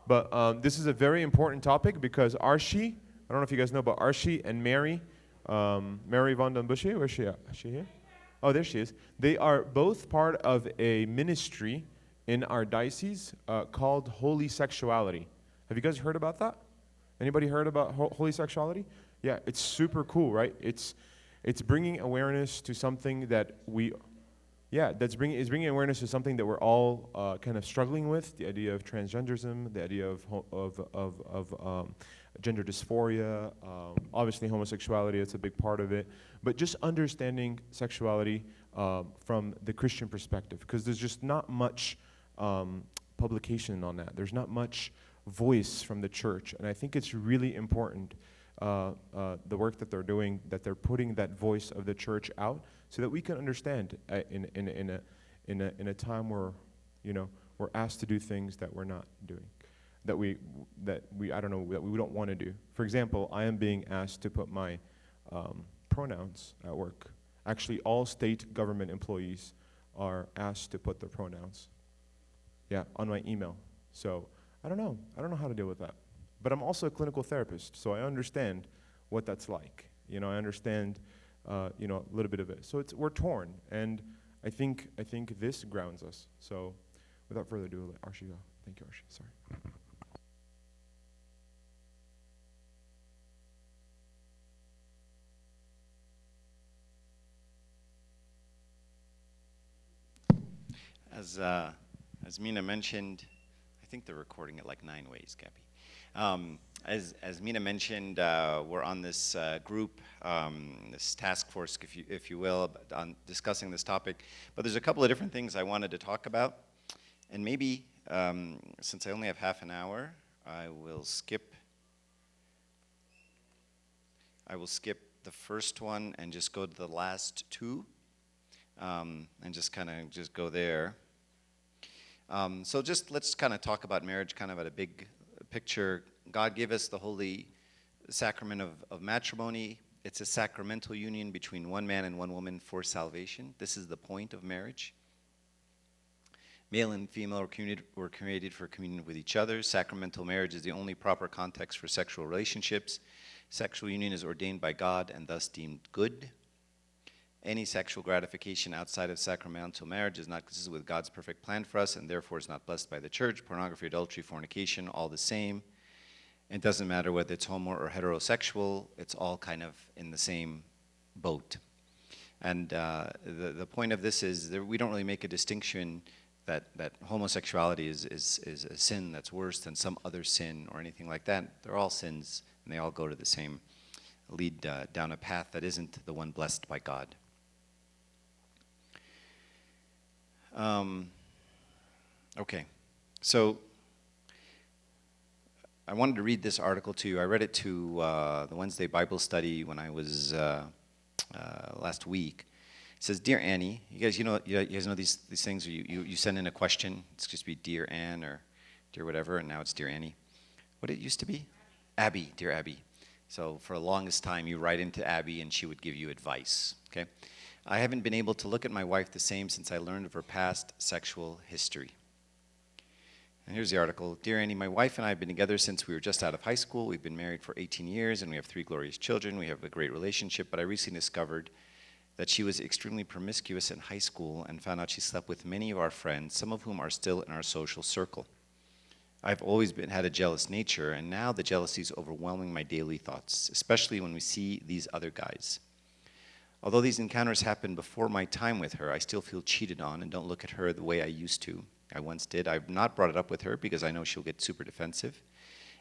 But this is a very important topic because Archie, I don't know if you guys know, but Archie and Mary, Mary Von Den Busche, where's she at? Is she here? Oh, there she is. They are both part of a ministry in our diocese called Holy Sexuality. Have you guys heard about that? Anybody heard about Holy Sexuality? Yeah, it's super cool, right? It's bringing awareness to something that it's bringing awareness to something that we're all kind of struggling with, the idea of transgenderism, the idea of gender dysphoria, obviously homosexuality, it's a big part of it, but just understanding sexuality from the Christian perspective, because there's just not much publication on that. There's not much voice from the church, and I think it's really important the work that they're doing, that they're putting that voice of the church out, so that we can understand in a time where we're asked to do things that we're not doing, that we don't want to do. For example, I am being asked to put my pronouns at work. Actually, all state government employees are asked to put their pronouns, on my email. So I don't know how to deal with that. But I'm also a clinical therapist, so I understand what that's like. I understand, a little bit of it. So we're torn, and I think this grounds us. So, without further ado, let Archie go. Thank you, Archie. Sorry. As Mina mentioned, I think they're recording it like 9 ways, Gabby. As Mina mentioned, we're on this group, this task force, if you will, on discussing this topic. But there's a couple of different things I wanted to talk about, and maybe since I only have half an hour, I will skip the first one and just go to the last two, and just go there. So let's kind of talk about marriage kind of at a big picture. God gave us the Holy Sacrament of matrimony. It's a sacramental union between one man and one woman for salvation. This is the point of marriage. Male and female were created for communion with each other. Sacramental marriage is the only proper context for sexual relationships. Sexual union is ordained by God and thus deemed good. Any sexual gratification outside of sacramental marriage is not consistent with God's perfect plan for us, and therefore is not blessed by the church. Pornography, adultery, fornication, all the same. It doesn't matter whether it's homo or heterosexual, it's all kind of in the same boat. And the point of this is that we don't really make a distinction that homosexuality is a sin that's worse than some other sin or anything like that. They're all sins, and they all go to the same, lead down a path that isn't the one blessed by God. Okay, so I wanted to read this article to you. I read it to the Wednesday Bible study when I was last week. It says, "Dear Annie," you guys know these things. You send in a question. It's just be Dear Ann or Dear whatever, and now it's Dear Annie. What did it used to be? Abby, Dear Abby. So for the longest time, you write into Abby, and she would give you advice. Okay. I haven't been able to look at my wife the same since I learned of her past sexual history. And here's the article. "Dear Annie, my wife and I have been together since we were just out of high school. We've been married for 18 years, and we have 3 glorious children. We have a great relationship, but I recently discovered that she was extremely promiscuous in high school and found out she slept with many of our friends, some of whom are still in our social circle. I've always had a jealous nature, and now the jealousy is overwhelming my daily thoughts, especially when we see these other guys. Although these encounters happened before my time with her, I still feel cheated on and don't look at her the way I used to. I once did. I've not brought it up with her because I know she'll get super defensive,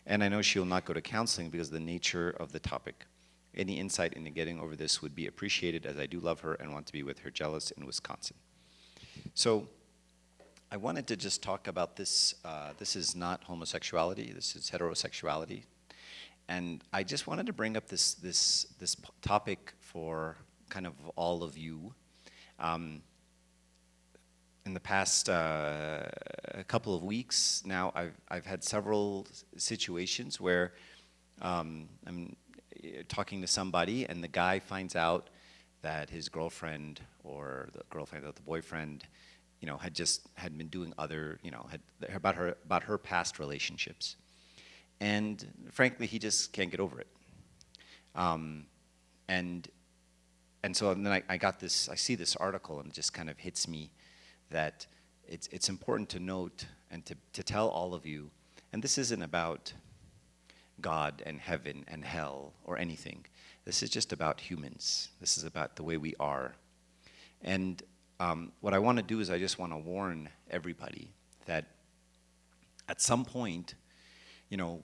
and I know she'll not go to counseling because of the nature of the topic. Any insight into getting over this would be appreciated, as I do love her and want to be with her, jealous in Wisconsin." So I wanted to just talk about this. This is not homosexuality. This is heterosexuality. And I just wanted to bring up this topic for kind of all of you. In the past a couple of weeks now, I've had several situations where I'm talking to somebody, and the guy finds out that his girlfriend, or the girl finds out the boyfriend, had been doing other, about her past relationships. And frankly, he just can't get over it. And so then I see this article, and it just kind of hits me that it's important to note and to tell all of you, and this isn't about God and heaven and hell or anything. This is just about humans. This is about the way we are. And what I want to do is I just want to warn everybody that at some point,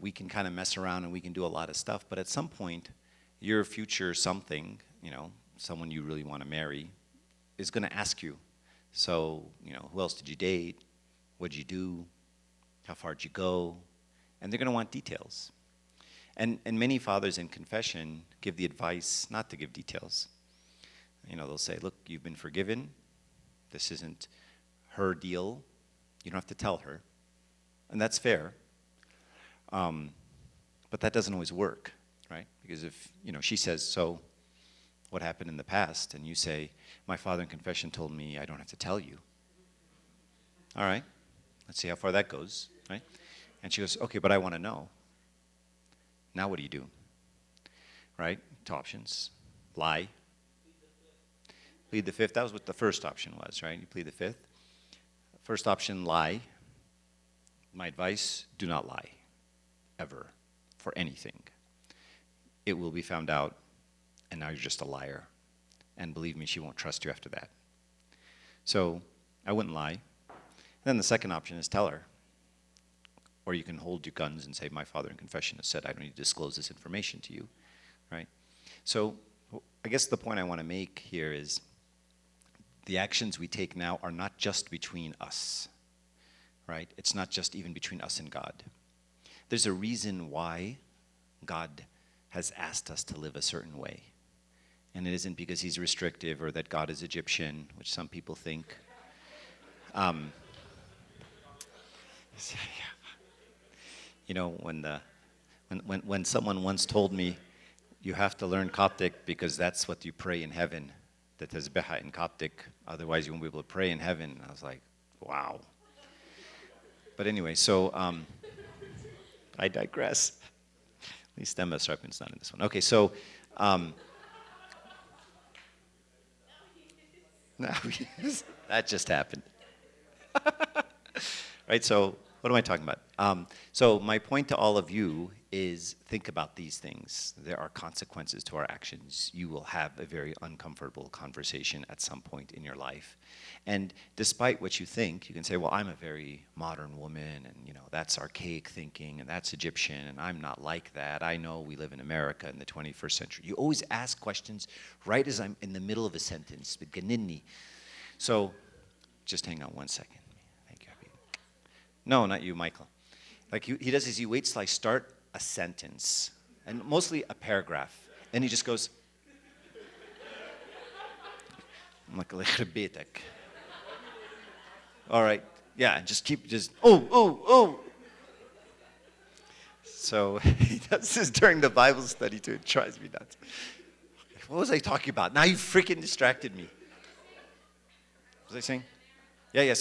we can kind of mess around and we can do a lot of stuff, but at some point, your future something, someone you really want to marry, is going to ask you, so, who else did you date? What did you do? How far did you go? And they're going to want details. And many fathers in confession give the advice not to give details. They'll say, look, you've been forgiven. This isn't her deal. You don't have to tell her. And that's fair. But that doesn't always work, right? Because if, she says, so what happened in the past? And you say, my father in confession told me I don't have to tell you. All right, let's see how far that goes, right? And she goes, okay, but I want to know. Now what do you do? Right? 2 options. Lie. Plead the fifth. That was what the first option was, right? You plead the fifth. First option, lie. My advice, do not lie. Ever. For anything. It will be found out, and now you're just a liar. And believe me, she won't trust you after that. So, I wouldn't lie. Then the second option is tell her. Or you can hold your guns and say, my father in confession has said I don't need to disclose this information to you, right? So I guess the point I want to make here is the actions we take now are not just between us, right? It's not just even between us and God. There's a reason why God has asked us to live a certain way. And it isn't because he's restrictive or that God is Egyptian, which some people think. When someone once told me, you have to learn Coptic because that's what you pray in heaven, the Tasbihah in Coptic, otherwise you won't be able to pray in heaven. I was like, wow. But anyway, so I digress. At least Emma Sarpin's not in this one. Okay, so no, that just happened. Right, so what am I talking about? So my point to all of you is think about these things. There are consequences to our actions. You will have a very uncomfortable conversation at some point in your life. And despite what you think, you can say, well, I'm a very modern woman, and that's archaic thinking, and that's Egyptian, and I'm not like that. I know we live in America in the 21st century. You always ask questions right as I'm in the middle of a sentence. So just hang on one second. Thank you. No, not you, Michael. Like he does is he waits till I start a sentence, and mostly a paragraph, and he just goes, all right, yeah, oh. So he does this during the Bible study too. It drives me nuts. What was I talking about? Now you freaking distracted me. What was I saying? Yeah.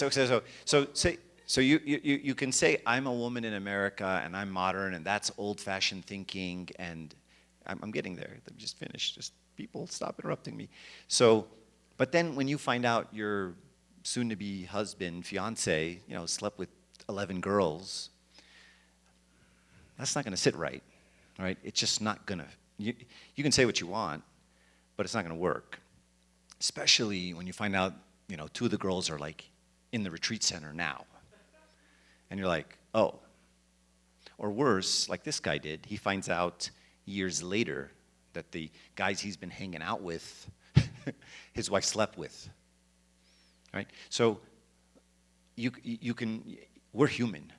So you can say I'm a woman in America and I'm modern and that's old-fashioned thinking, and I'm getting there. Let me just finish. Just people stop interrupting me. So, but then when you find out your soon-to-be husband, fiance, slept with 11 girls, that's not going to sit right. It's just not going to. You can say what you want, but it's not going to work. Especially when you find out, 2 of the girls are like in the retreat center now. And you're like, oh. Or worse, like this guy did, he finds out years later that the guys he's been hanging out with, his wife slept with. Right? So we're human,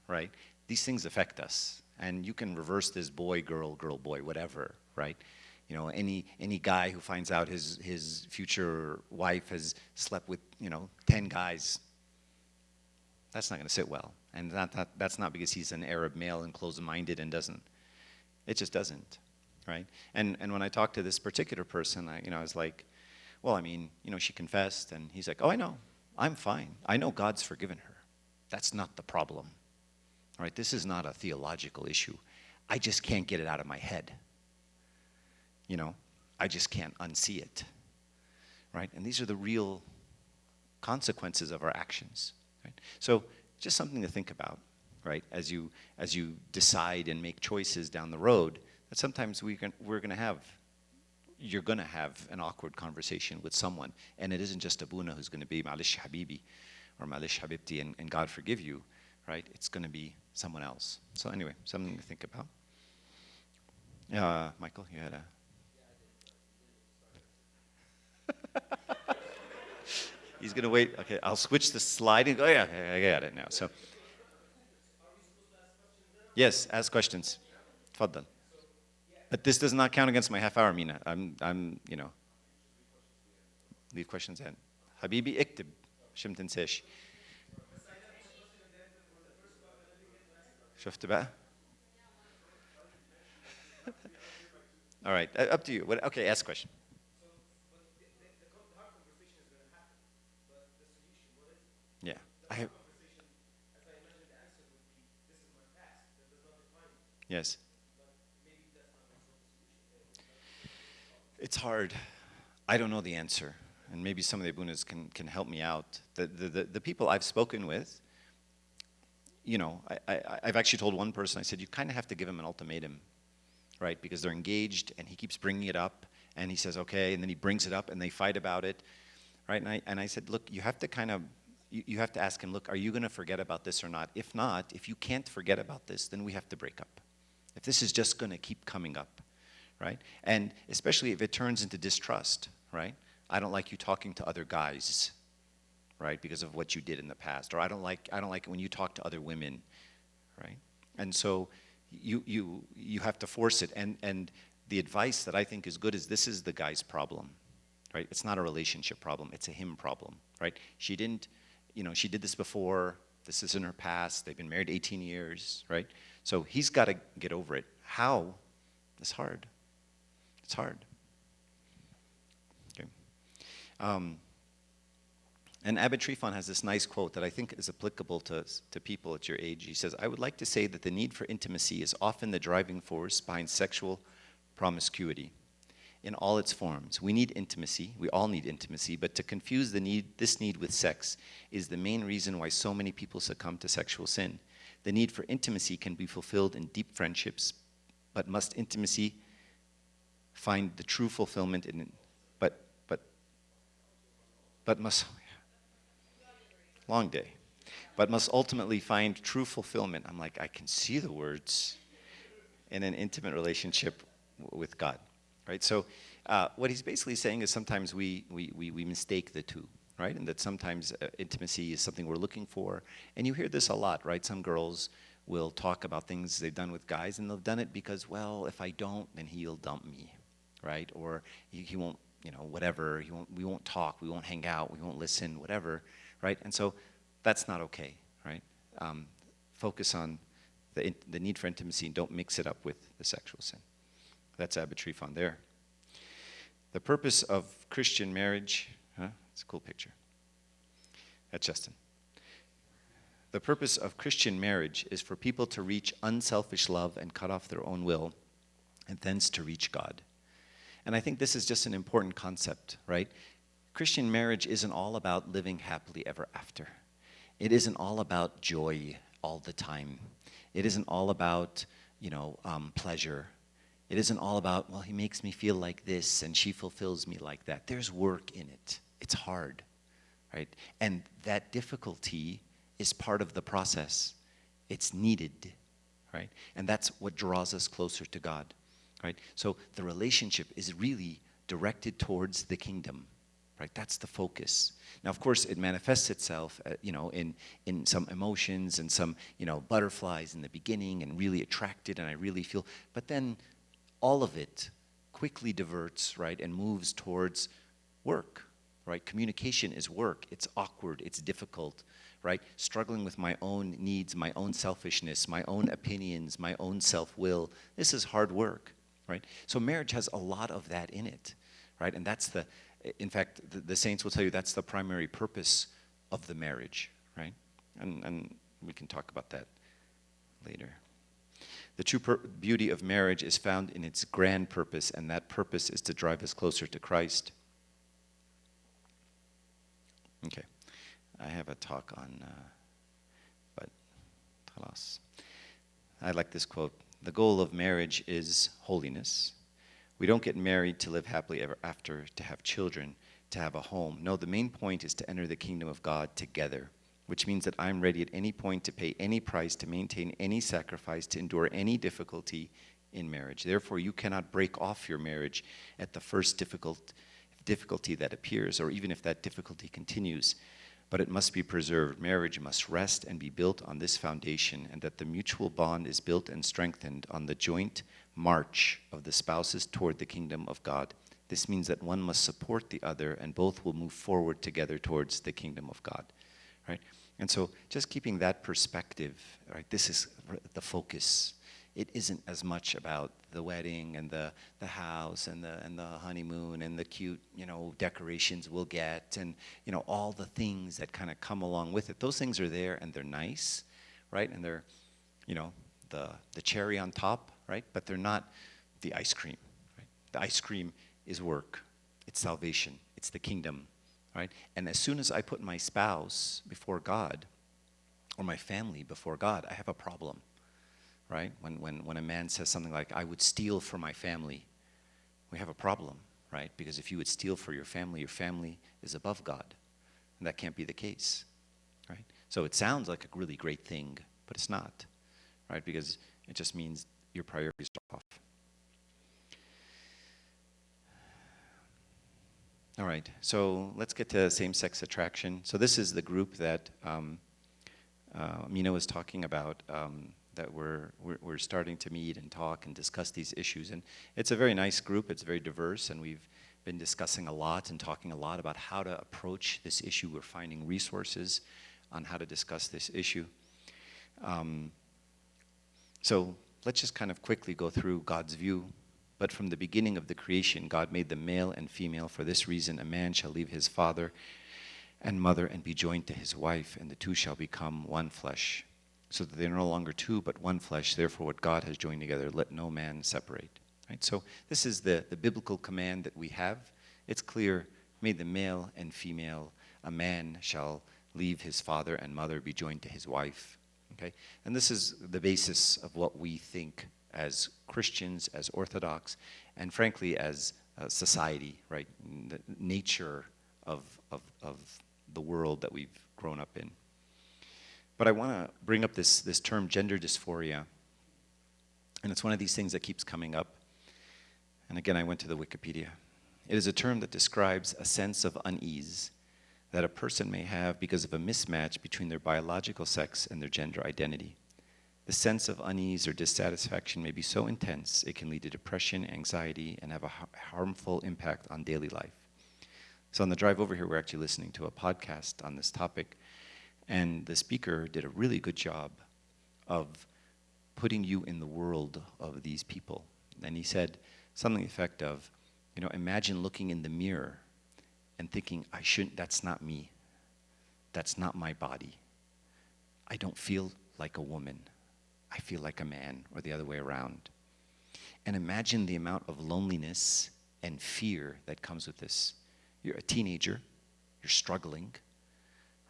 right? These things affect us. And you can reverse this boy, girl, boy, whatever, right? Any guy who finds out his future wife has slept with, 10 guys, that's not going to sit well. And that's not because he's an Arab male and closed-minded and doesn't. It just doesn't, right? And when I talked to this particular person, I was like, well, she confessed, and he's like, oh, I know. I'm fine. I know God's forgiven her. That's not the problem. All right, this is not a theological issue. I just can't get it out of my head. You know, I just can't unsee it. Right? And these are the real consequences of our actions. Right? So just something to think about, right? As you decide and make choices down the road, that sometimes you're going to have an awkward conversation with someone, and it isn't just Abuna who's going to be Malish Habibi or Malish Habibti and God forgive you, right? It's going to be someone else. So anyway, something to think about. Michael, you had a... He's going to wait. Okay, I'll switch the slide and go, yeah, I got it now. So, yes, ask questions. Tfaddal. But this does not count against my half hour, Mina. I'm, leave questions in. Habibi, iktib. شم تنساش. شفت بقى? All right, up to you. Okay, ask a question. Yeah. Yes. It's hard. I don't know the answer, and maybe some of the Abunas can help me out. The people I've spoken with, I've actually told one person, I said, you kind of have to give him an ultimatum, right? Because they're engaged, and he keeps bringing it up, and he says, okay, and then he brings it up, and they fight about it, right? And I said, look, you have to kind of, you have to ask him, look, are you going to forget about this or not? If not, if you can't forget about this, then we have to break up. If this is just going to keep coming up, right? And especially if it turns into distrust, right? I don't like you talking to other guys, right? Because of what you did in the past. Or I don't like it when you talk to other women, right? And so you have to force it. And the advice that I think is good is this is the guy's problem, right? It's not a relationship problem. It's a him problem, right? She did this before. This is in her past. They've been married 18 years, right? So he's got to get over it. How? It's hard. It's hard. Okay. And Abbot Trifon has this nice quote that I think is applicable to people at your age. He says, I would like to say that the need for intimacy is often the driving force behind sexual promiscuity in all its forms. We need intimacy. We all need intimacy. But to confuse this need with sex is the main reason why so many people succumb to sexual sin. The need for intimacy can be fulfilled in deep friendships, but must intimacy find the true fulfillment in but must long day. But must ultimately find true fulfillment. I'm like, I can see the words in an intimate relationship with God, right? So what he's basically saying is sometimes we mistake the two, right? And that sometimes intimacy is something we're looking for. And you hear this a lot, right? Some girls will talk about things they've done with guys, and they've done it because, well, if I don't, then he'll dump me, right? Or he won't, whatever. We won't talk. We won't hang out. We won't listen. Whatever, right? And so that's not okay, right? Focus on the need for intimacy and don't mix it up with the sexual sin. That's Abbot Trifon there. The purpose of Christian marriage, it's a cool picture. That's Justin. The purpose of Christian marriage is for people to reach unselfish love and cut off their own will, and thence to reach God. And I think this is just an important concept, right? Christian marriage isn't all about living happily ever after. It isn't all about joy all the time. It isn't all about, pleasure. It isn't all about, well, he makes me feel like this and she fulfills me like that. There's work in it. It's hard, right? And that difficulty is part of the process. It's needed, right? And that's what draws us closer to God, right? So the relationship is really directed towards the kingdom, right? That's the focus. Now, of course, it manifests itself, in some emotions and some, butterflies in the beginning and really attracted and I really feel, but then all of it quickly diverts, right, and moves towards work, right? Communication is work. It's awkward. It's difficult, right? Struggling with my own needs, my own selfishness, my own opinions, my own self-will. This is hard work, right? So marriage has a lot of that in it, right? And that's in fact, the saints will tell you that's the primary purpose of the marriage, right? And we can talk about that later. The true beauty of marriage is found in its grand purpose, and that purpose is to drive us closer to Christ. Okay, I have a talk on, but halas. I like this quote. The goal of marriage is holiness. We don't get married to live happily ever after, to have children, to have a home. No, the main point is to enter the kingdom of God together, which means that I'm ready at any point to pay any price, to maintain any sacrifice, to endure any difficulty in marriage. Therefore, you cannot break off your marriage at the first difficulty that appears, or even if that difficulty continues, but it must be preserved. Marriage must rest and be built on this foundation, and that the mutual bond is built and strengthened on the joint march of the spouses toward the kingdom of God. This means that one must support the other, and both will move forward together towards the kingdom of God, right? And so just keeping that perspective, right, this is the focus. It isn't as much about the wedding and the house and the honeymoon and the cute, decorations we'll get and, all the things that kind of come along with it. Those things are there and they're nice, right? And they're, the cherry on top, right? But they're not the ice cream, right? The ice cream is work. It's salvation. It's the kingdom, right? And as soon as I put my spouse before God or my family before God, I have a problem. Right? When a man says something like, I would steal for my family, we have a problem, right? Because if you would steal for your family is above God. And that can't be the case, right? So it sounds like a really great thing, but it's not, right? Because it just means your priorities are off. All right, so let's get to same-sex attraction. So this is the group that Mina was talking about, that we're starting to meet and talk and discuss these issues. And it's a very nice group. It's very diverse, and we've been discussing a lot and talking a lot about how to approach this issue. We're finding resources on how to discuss this issue. So let's just kind of quickly go through God's view. But from the beginning of the creation, God made them male and female. For this reason, a man shall leave his father and mother and be joined to his wife, and the two shall become one flesh. So that they are no longer two, but one flesh. Therefore, what God has joined together, let no man separate. Right? So this is the biblical command that we have. It's clear, made them male and female. A man shall leave his father and mother, be joined to his wife. Okay? And this is the basis of what we think as Christians, as Orthodox, and frankly, as a society, right? The nature of the world that we've grown up in. But I want to bring up this term, gender dysphoria. And it's one of these things that keeps coming up. And again, I went to the Wikipedia. It is a term that describes a sense of unease that a person may have because of a mismatch between their biological sex and their gender identity. The sense of unease or dissatisfaction may be so intense it can lead to depression, anxiety, and have a harmful impact on daily life. So on the drive over here, we're actually listening to a podcast on this topic. And the speaker did a really good job of putting you in the world of these people. And he said something to the effect of, imagine looking in the mirror and thinking, that's not me. That's not my body. I don't feel like a woman. I feel like a man, or the other way around. And imagine the amount of loneliness and fear that comes with this. You're a teenager, you're struggling,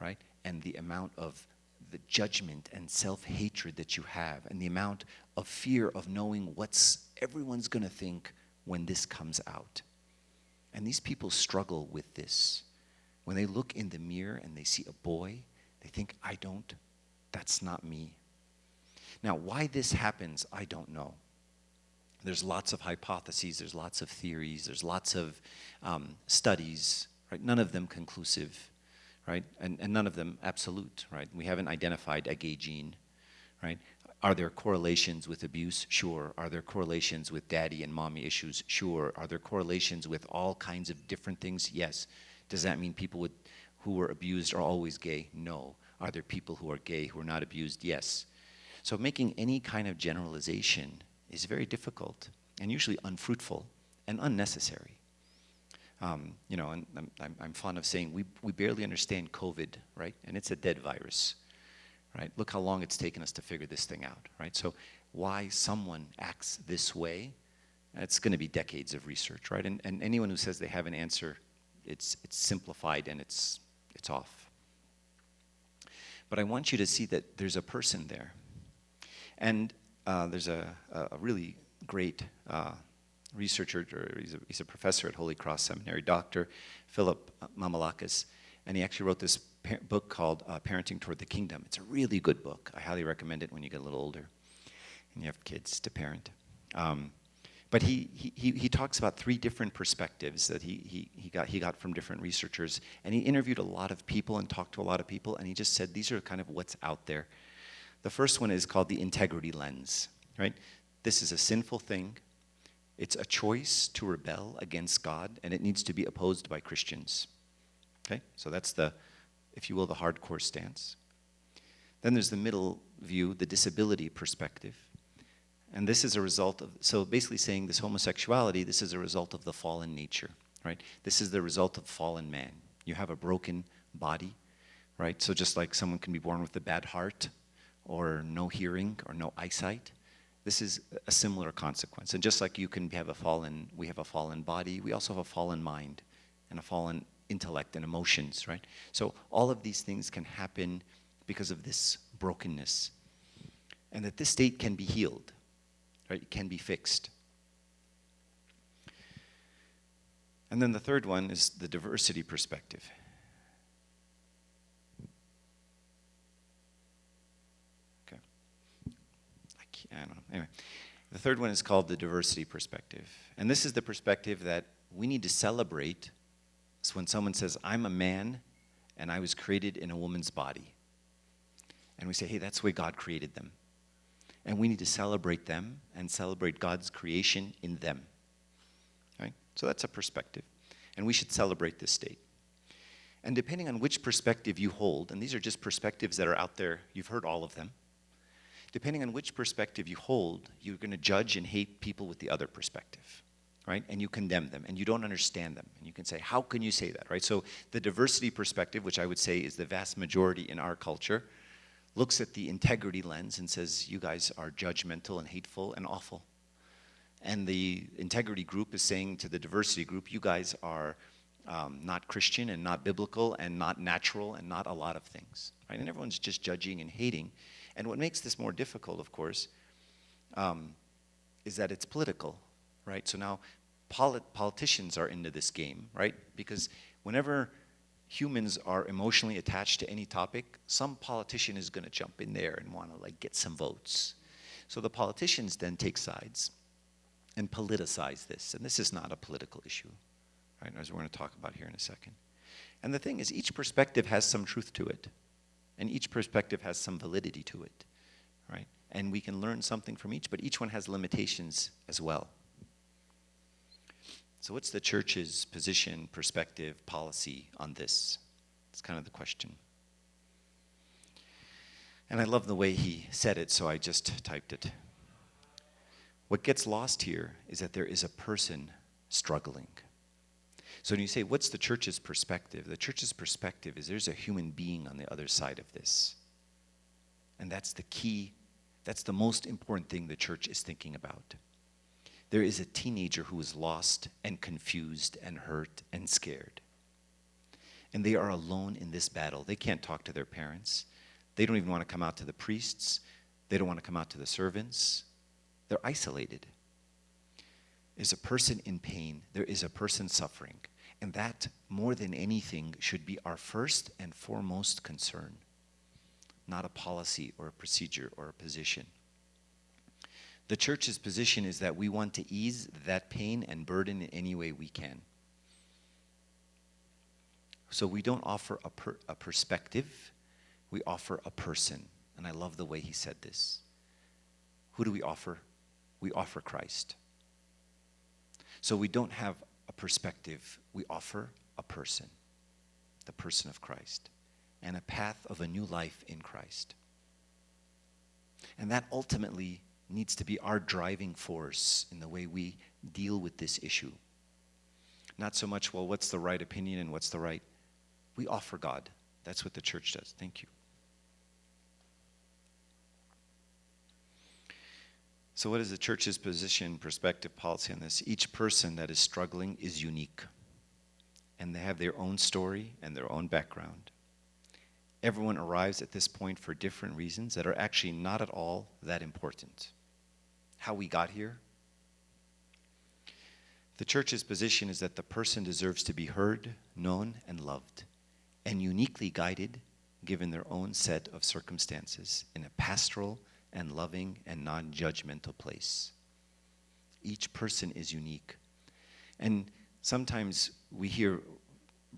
right? And the amount of the judgment and self-hatred that you have, and the amount of fear of knowing everyone's going to think when this comes out. And these people struggle with this. When they look in the mirror and they see a boy, they think, that's not me. Now, why this happens, I don't know. There's lots of hypotheses, there's lots of theories, there's lots of studies, right? None of them conclusive. Right? And none of them absolute, right? We haven't identified a gay gene, right? Are there correlations with abuse? Sure. Are there correlations with daddy and mommy issues? Sure. Are there correlations with all kinds of different things? Yes. Does that mean people who were abused are always gay? No. Are there people who are gay who are not abused? Yes. So making any kind of generalization is very difficult and usually unfruitful and unnecessary. And I'm fond of saying we barely understand COVID, right? And it's a dead virus, right? Look how long it's taken us to figure this thing out, right? So why someone acts this way, it's going to be decades of research, right? And anyone who says they have an answer, it's simplified and it's off. But I want you to see that there's a person there. And there's a really great researcher, or he's a professor at Holy Cross Seminary, Dr. Philip Mamalakis, and he actually wrote this book called Parenting Toward the Kingdom. It's a really good book. I highly recommend it when you get a little older and you have kids to parent. But he talks about three different perspectives that he got from different researchers, and he interviewed a lot of people and talked to a lot of people, and he just said these are kind of what's out there. The first one is called the integrity lens, right? This is a sinful thing. It's a choice to rebel against God, and it needs to be opposed by Christians. Okay, so that's the, if you will, the hardcore stance. Then there's the middle view, the disability perspective. And this is a result of, so basically saying this homosexuality, this is a result of the fallen nature, right? This is the result of fallen man. You have a broken body, right? So just like someone can be born with a bad heart or no hearing or no eyesight, this is a similar consequence. And just like you can have we have a fallen body, we also have a fallen mind and a fallen intellect and emotions, right? So all of these things can happen because of this brokenness. And that this state can be healed, right? It can be fixed. And then the third one is the diversity perspective. Okay. I don't know. Anyway, the third one is called the diversity perspective. And this is the perspective that we need to celebrate. So when someone says, I'm a man and I was created in a woman's body. And we say, hey, that's the way God created them. And we need to celebrate them and celebrate God's creation in them. Right? So that's a perspective. And we should celebrate this state. And depending on which perspective you hold, and these are just perspectives that are out there, you've heard all of them. Depending on which perspective you hold, you're going to judge and hate people with the other perspective. Right? And you condemn them, and you don't understand them. And you can say, how can you say that? Right? So the diversity perspective, which I would say is the vast majority in our culture, looks at the integrity lens and says, you guys are judgmental and hateful and awful. And the integrity group is saying to the diversity group, you guys are not Christian and not biblical and not natural and not a lot of things. Right? And everyone's just judging and hating. And what makes this more difficult, of course, is that it's political. Right? So now politicians are into this game, right? Because whenever humans are emotionally attached to any topic, some politician is going to jump in there and want to get some votes. So the politicians then take sides and politicize this. And this is not a political issue, right? As we're going to talk about here in a second. And the thing is, each perspective has some truth to it. And each perspective has some validity to it, right? And we can learn something from each, but each one has limitations as well. So what's the church's position, perspective, policy on this? It's kind of the question. And I love the way he said it, so I just typed it. What gets lost here is that there is a person struggling. So when you say, what's the church's perspective? The church's perspective is there's a human being on the other side of this. And that's the key, that's the most important thing the church is thinking about. There is a teenager who is lost and confused and hurt and scared. And they are alone in this battle. They can't talk to their parents. They don't even want to come out to the priests. They don't want to come out to the servants. They're isolated. There's a person in pain. There is a person suffering. And that, more than anything, should be our first and foremost concern. Not a policy or a procedure or a position. The church's position is that we want to ease that pain and burden in any way we can. So we don't offer a perspective, we offer a person. And I love the way he said this. Who do we offer? We offer Christ. So we don't have a perspective, we offer a person, the person of Christ, and a path of a new life in Christ. And that ultimately needs to be our driving force in the way we deal with this issue. Not so much, well, what's the right opinion and what's the right? We offer God. That's what the church does. Thank you. So what is the church's position, perspective, policy on this? Each person that is struggling is unique. And they have their own story and their own background. Everyone arrives at this point for different reasons that are actually not at all that important. How we got here? The church's position is that the person deserves to be heard, known, and loved, and uniquely guided given their own set of circumstances in a pastoral and loving and non-judgmental place. Each person is unique. And sometimes we hear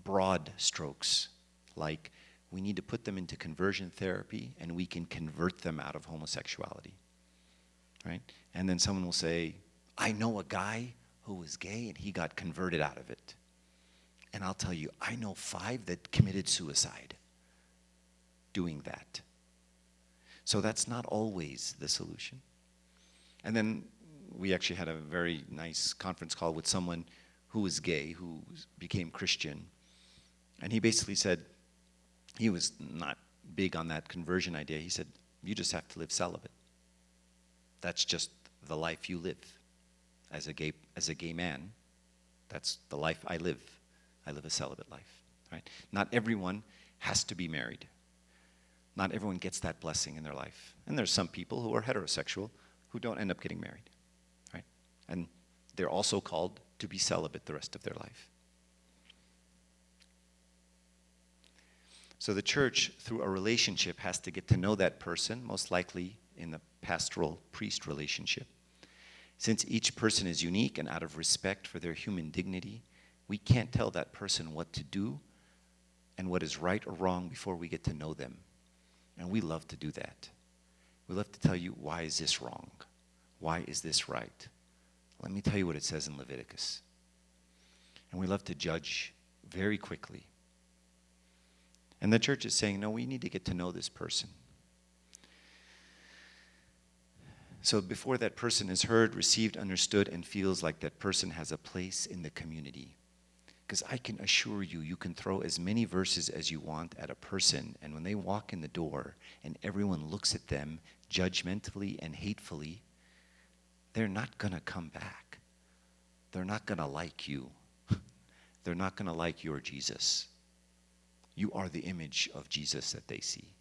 broad strokes, like we need to put them into conversion therapy and we can convert them out of homosexuality, right? And then someone will say, I know a guy who was gay and he got converted out of it. And I'll tell you, I know 5 that committed suicide doing that. So that's not always the solution. And then we actually had a very nice conference call with someone who was gay, who became Christian. And he basically said, he was not big on that conversion idea. He said, you just have to live celibate. That's just the life you live. As a gay man, that's the life I live. I live a celibate life, right? Not everyone has to be married. Not everyone gets that blessing in their life. And there's some people who are heterosexual who don't end up getting married, right? And they're also called to be celibate the rest of their life. So the church, through a relationship, has to get to know that person, most likely in the pastoral priest relationship. Since each person is unique and out of respect for their human dignity, we can't tell that person what to do and what is right or wrong before we get to know them. And we love to do that. We love to tell you, why is this wrong? Why is this right? Let me tell you what it says in Leviticus. And we love to judge very quickly. And the church is saying, no, we need to get to know this person. So before that person is heard, received, understood, and feels like that person has a place in the community. Because I can assure you, you can throw as many verses as you want at a person, and when they walk in the door and everyone looks at them judgmentally and hatefully, they're not going to come back. They're not going to like you. They're not going to like your Jesus. You are the image of Jesus that they see.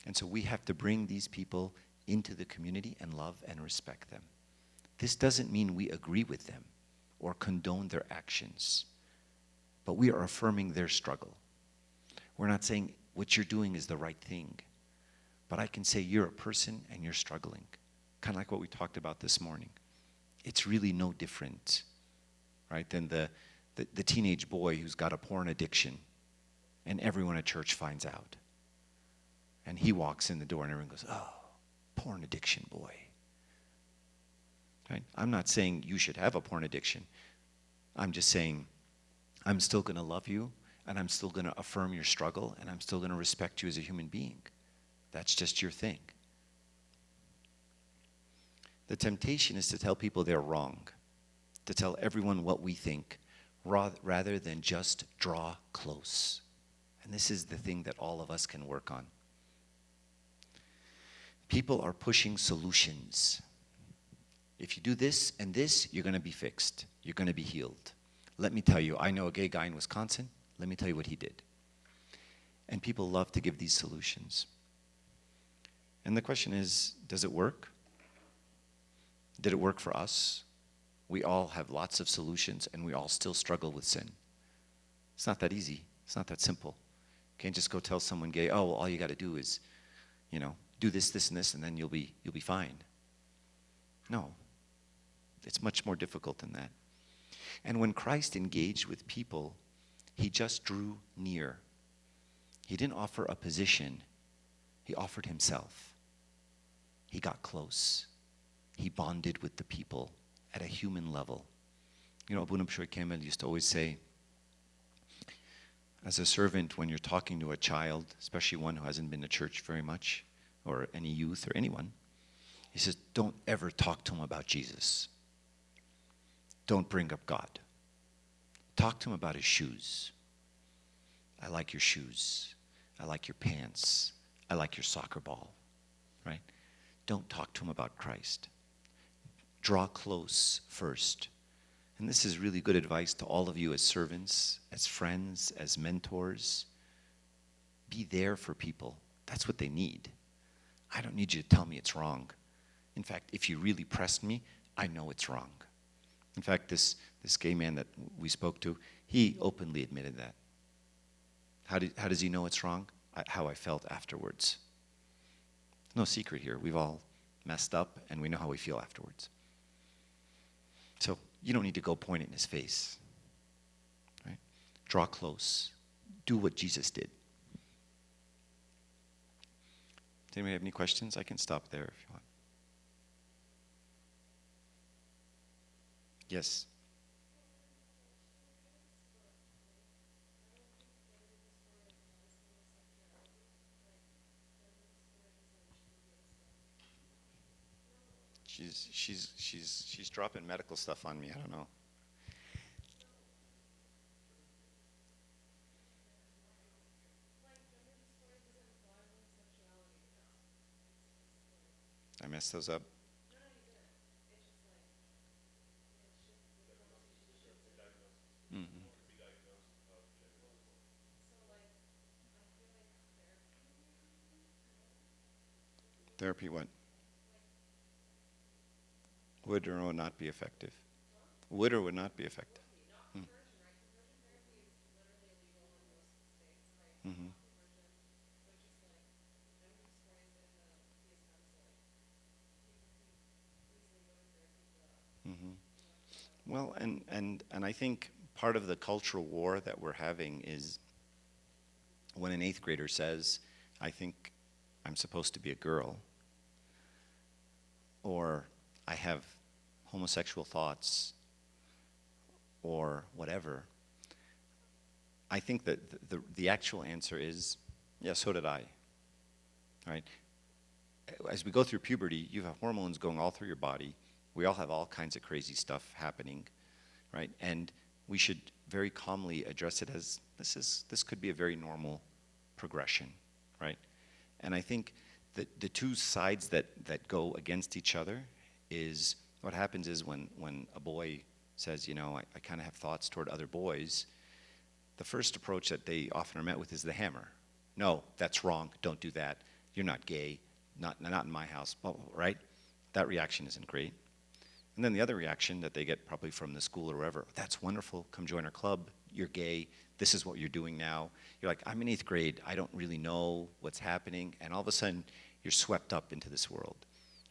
And so we have to bring these people into the community and love and respect them. This doesn't mean we agree with them or condone their actions, but we are affirming their struggle. We're not saying what you're doing is the right thing, but I can say you're a person and you're struggling, kind of like what we talked about this morning. It's really no different, right, than the teenage boy who's got a porn addiction and everyone at church finds out. And he walks in the door and everyone goes, oh, porn addiction boy. Right? I'm not saying you should have a porn addiction. I'm just saying I'm still going to love you and I'm still going to affirm your struggle and I'm still going to respect you as a human being. That's just your thing. The temptation is to tell people they're wrong, to tell everyone what we think, rather than just draw close. And this is the thing that all of us can work on. People are pushing solutions. If you do this and this, you're going to be fixed. You're going to be healed. Let me tell you, I know a gay guy in Wisconsin. Let me tell you what he did. And people love to give these solutions. And the question is, does it work? Did it work for us? We all have lots of solutions and we all still struggle with sin. It's not that easy. It's not that simple. You can't just go tell someone gay, oh, well, all you got to do is, do this, this, and this, and then you'll be fine. No. It's much more difficult than that. And when Christ engaged with people, he just drew near. He didn't offer a position. He offered himself. He got close. He bonded with the people at a human level. Abuna B'Shoy Kemel used to always say, as a servant, when you're talking to a child, especially one who hasn't been to church very much, or any youth or anyone, he says, don't ever talk to him about Jesus. don't bring up God. Talk to him about his shoes. I like your shoes. I like your pants. I like your soccer ball, right? Don't talk to him about Christ. Draw close first. And this is really good advice to all of you as servants, as friends, as mentors. Be there for people. That's what they need. I don't need you to tell me it's wrong. In fact, if you really press me, I know it's wrong. In fact, this gay man that we spoke to, he openly admitted that. How does he know it's wrong? How I felt afterwards. No secret here. We've all messed up, and we know how we feel afterwards. So you don't need to go point it in his face. Right? Draw close. Do what Jesus did. Does anybody have any questions? I can stop there if you want. Yes. She's dropping medical stuff on me. I don't know. I messed those up. Mm-hmm. Therapy what? Would or would not be effective? Would or would not be effective? Mm. Mm-hmm. Mm-hmm. Well, and I think part of the cultural war that we're having is when an 8th grader says, I think I'm supposed to be a girl, or I have homosexual thoughts, or whatever, I think that the actual answer is, yeah, so did I, right? As we go through puberty, you have hormones going all through your body. We all have all kinds of crazy stuff happening, right? And we should very calmly address it as this could be a very normal progression, right? And I think that the two sides that go against each other is what happens is when a boy says, you know, I kind of have thoughts toward other boys, the first approach that they often are met with is the hammer. No, that's wrong. Don't do that. You're not gay. Not in my house, right? That reaction isn't great. And then the other reaction that they get probably from the school or wherever, that's wonderful, come join our club, you're gay, this is what you're doing now. You're like, I'm in 8th grade, I don't really know what's happening, and all of a sudden, you're swept up into this world,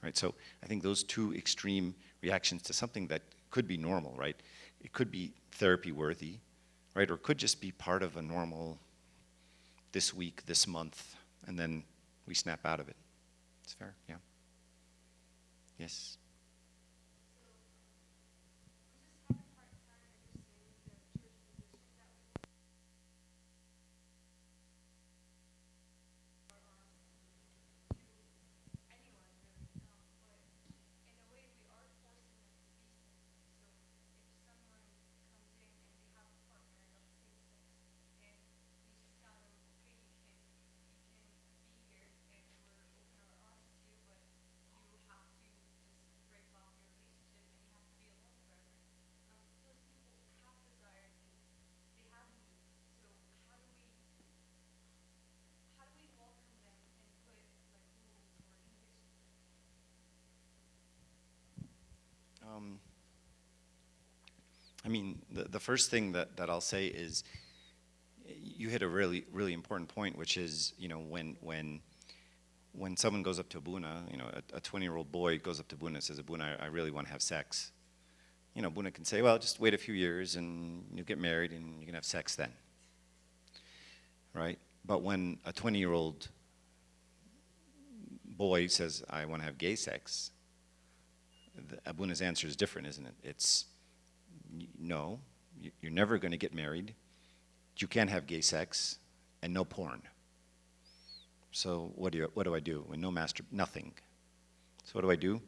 right? So I think those two extreme reactions to something that could be normal, right? It could be therapy worthy, right? Or it could just be part of a normal, this week, this month, and then we snap out of it. It's fair, yeah. Yes. I mean, the first thing that I'll say is you hit a really, really important point, which is, you know, when someone goes up to Abuna, you know, a 20-year-old boy goes up to Abuna and says, Abuna, I really want to have sex. You know, Abuna can say, well, just wait a few years and you'll get married and you can have sex then. Right? But when a 20-year-old boy says, I want to have gay sex, Abuna's answer is different, isn't it? It's, no, you're never going to get married. You can't have gay sex, and no porn. So what do I do? When no nothing. So what do?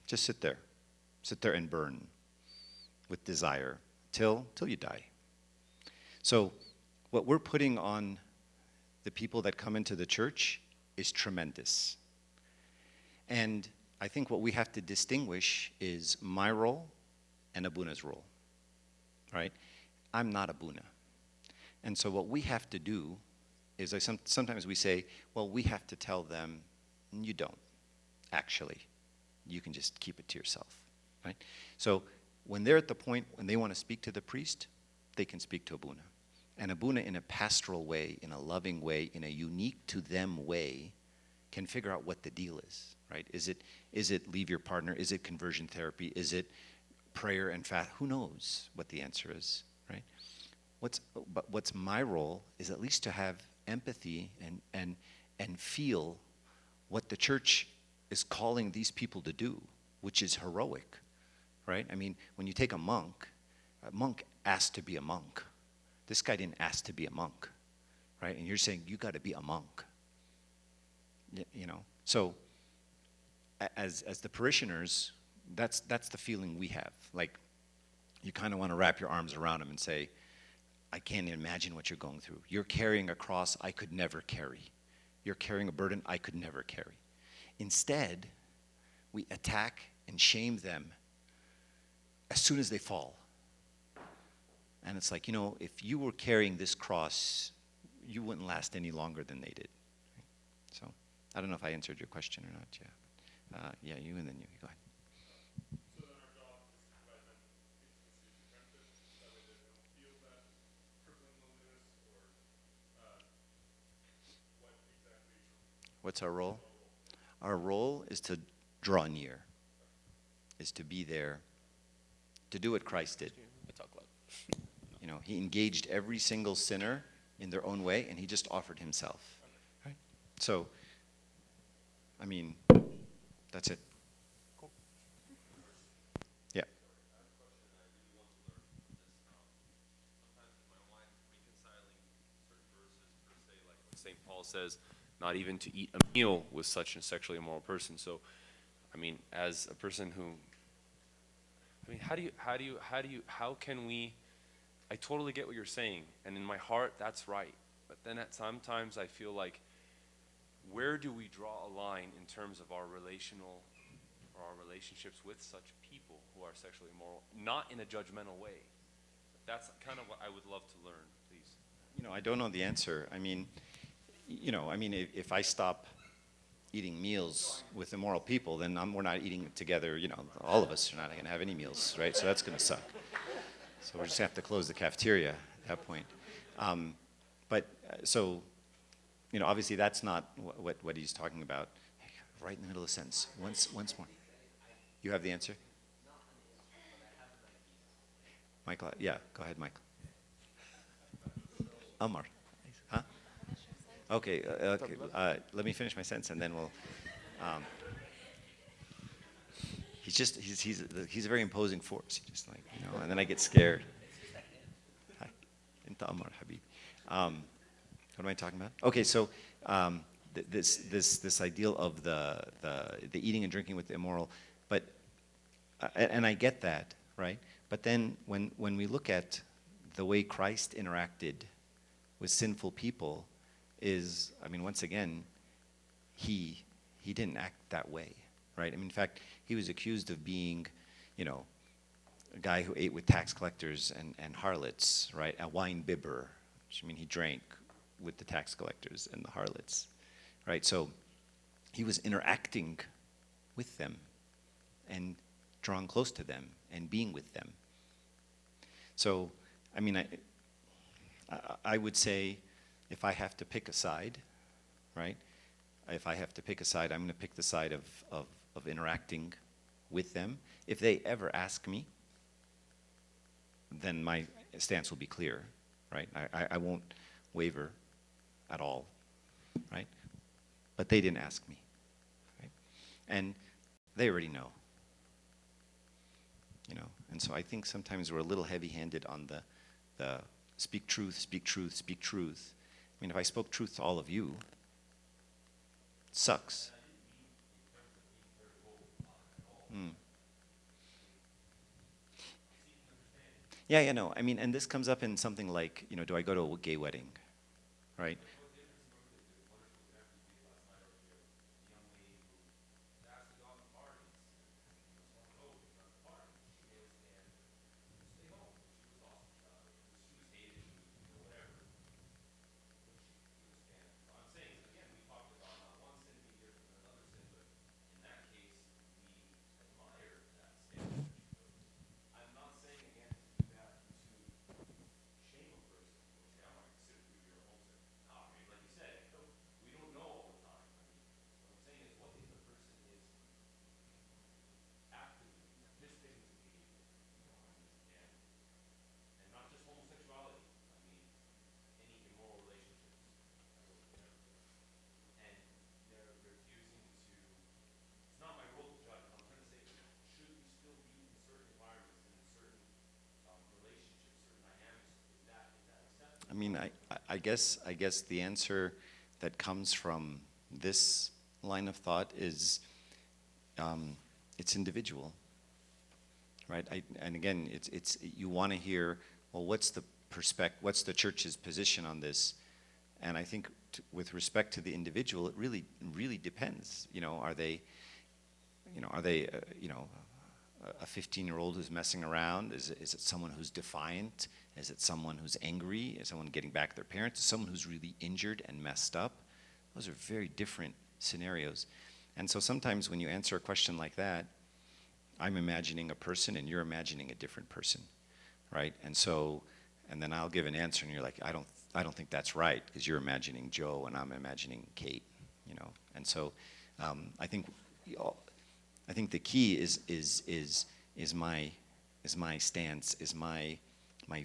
Just sit there and burn. with desire till you die. So what we're putting on the people that come into the church is tremendous. And I think what we have to distinguish is my role and Abuna's role, right? I'm not Abuna. And so what we have to do is sometimes we say, well, we have to tell them, you don't, actually. You can just keep it to yourself, right? So when they're at the point when they want to speak to the priest, they can speak to Abuna. And Abuna, in a pastoral way, in a loving way, in a unique to them way, can figure out what the deal is, right? Is it leave your partner? Is it conversion therapy? Is it prayer and fast? Who knows what the answer is, right? What's my role is at least to have empathy and feel what the church is calling these people to do, which is heroic, right? I mean, when you take a monk asked to be a monk. This guy didn't ask to be a monk, right? And you're saying, you got to be a monk. You know, so as the parishioners, that's the feeling we have. Like, you kind of want to wrap your arms around them and say, I can't imagine what you're going through. You're carrying a cross I could never carry. You're carrying a burden I could never carry. Instead, we attack and shame them as soon as they fall. And it's like, you know, if you were carrying this cross, you wouldn't last any longer than they did. So, I don't know if I answered your question or not. Yeah, yeah, you and then you. Go ahead. So then our job is to provide them intimacy and friendship, that way they don't feel that crippling loneliness, or what exactly? What's our role? Our role is to draw near, is to be there, to do what Christ did. You know, he engaged every single sinner in their own way, and he just offered himself. Right? So, I mean, that's it. Cool. Yeah. St. Paul says, not even to eat a meal with such a sexually immoral person. So, I mean, as a person who, I mean, how can we, I totally get what you're saying, and in my heart, that's right. But then sometimes I feel like, where do we draw a line in terms of our relationships with such people who are sexually immoral, not in a judgmental way? That's kind of what I would love to learn, please. You know, I don't know the answer. I mean, you know, I mean, if I stop eating meals with immoral people, then we're not eating together, you know, all of us are not going to have any meals, right? So that's going to suck. So we're just going to have to close the cafeteria at that point. So, you know, obviously that's not what he's talking about. Right in the middle of the sentence. Once more. You have the answer? Michael, yeah, go ahead, Michael. Amar. Huh? Okay, let me finish my sentence and then we'll. He's a very imposing force. He just like, you know, and then I get scared. Hi, Inta Amar Habib. What am I talking about? Okay, so this ideal of the eating and drinking with the immoral, but and I get that, right? But then when we look at the way Christ interacted with sinful people, is, I mean, once again, he didn't act that way, right? I mean, in fact, he was accused of being, you know, a guy who ate with tax collectors and harlots, right? A wine bibber, which, I mean, he drank with the tax collectors and the harlots, right? So he was interacting with them and drawing close to them and being with them. So, I mean, I would say, if I have to pick a side, right? If I have to pick a side, I'm going to pick the side of interacting with them. If they ever ask me, then my stance will be clear, right? I won't waver at all, right? But they didn't ask me, right? And they already know, you know? And so I think sometimes we're a little heavy-handed on the speak truth, speak truth, speak truth. I mean, if I spoke truth to all of you, it sucks. Yeah, no. I mean, and this comes up in something like, do I go to a gay wedding, right? I mean, I guess the answer that comes from this line of thought is it's individual, right? And again, it's you want to hear, well, what's the church's position on this? And I think with respect to the individual, it really depends. Are they a 15-year-old who's messing around? Is it someone who's defiant? Is it someone who's angry? Is someone getting back their parents? Is someone who's really injured and messed up? Those are very different scenarios. And so sometimes when you answer a question like that, I'm imagining a person and you're imagining a different person, right? And then I'll give an answer and you're like, I don't think that's right because you're imagining Joe and I'm imagining Kate, And so I think the key is my stance, is my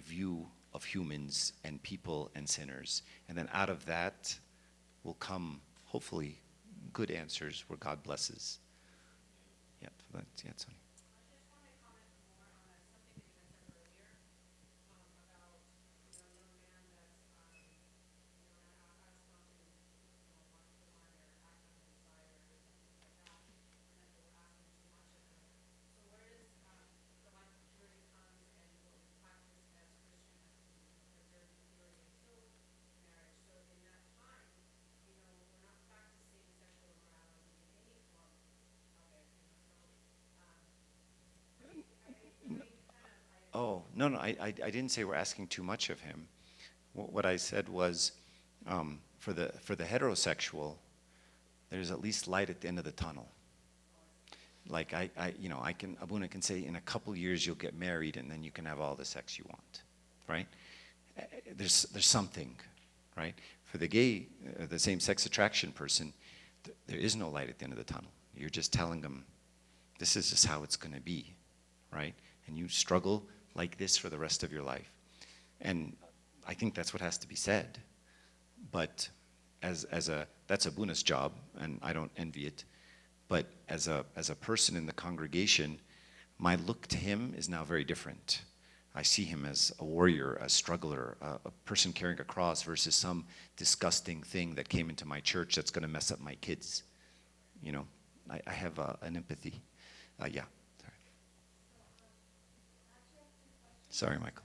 view of humans and people and sinners, and then out of that will come hopefully good answers where God blesses. Yeah, Tony. Oh, no, I didn't say we're asking too much of him. What I said was, for the heterosexual, there's at least light at the end of the tunnel. Like Abuna can say in a couple years you'll get married and then you can have all the sex you want, right? There's something, right? For the gay, the same-sex attraction person, there is no light at the end of the tunnel. You're just telling them, this is just how it's going to be, right? And you struggle like this for the rest of your life. And I think that's what has to be said. But that's Abuna's job, and I don't envy it. But as a person in the congregation, my look to him is now very different. I see him as a warrior, a struggler, a person carrying a cross versus some disgusting thing that came into my church that's going to mess up my kids. I have an empathy. Yeah. Sorry, Michael.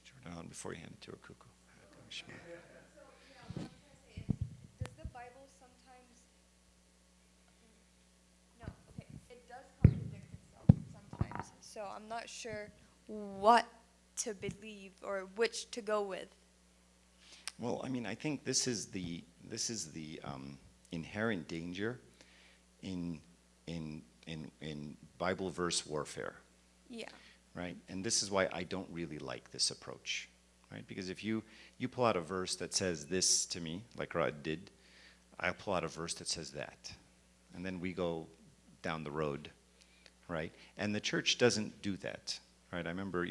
Turn it on before you hand it to Akuku. So, what I'm trying to say is, does the Bible sometimes, no, okay, it does contradict itself sometimes. So I'm not sure what to believe or which to go with. Well, I mean, I think this is the inherent danger in Bible verse warfare. Yeah. Right? And this is why I don't really like this approach, right? Because if you pull out a verse that says this to me, like Rod did, I pull out a verse that says that. And then we go down the road, right? And the church doesn't do that, right? I remember,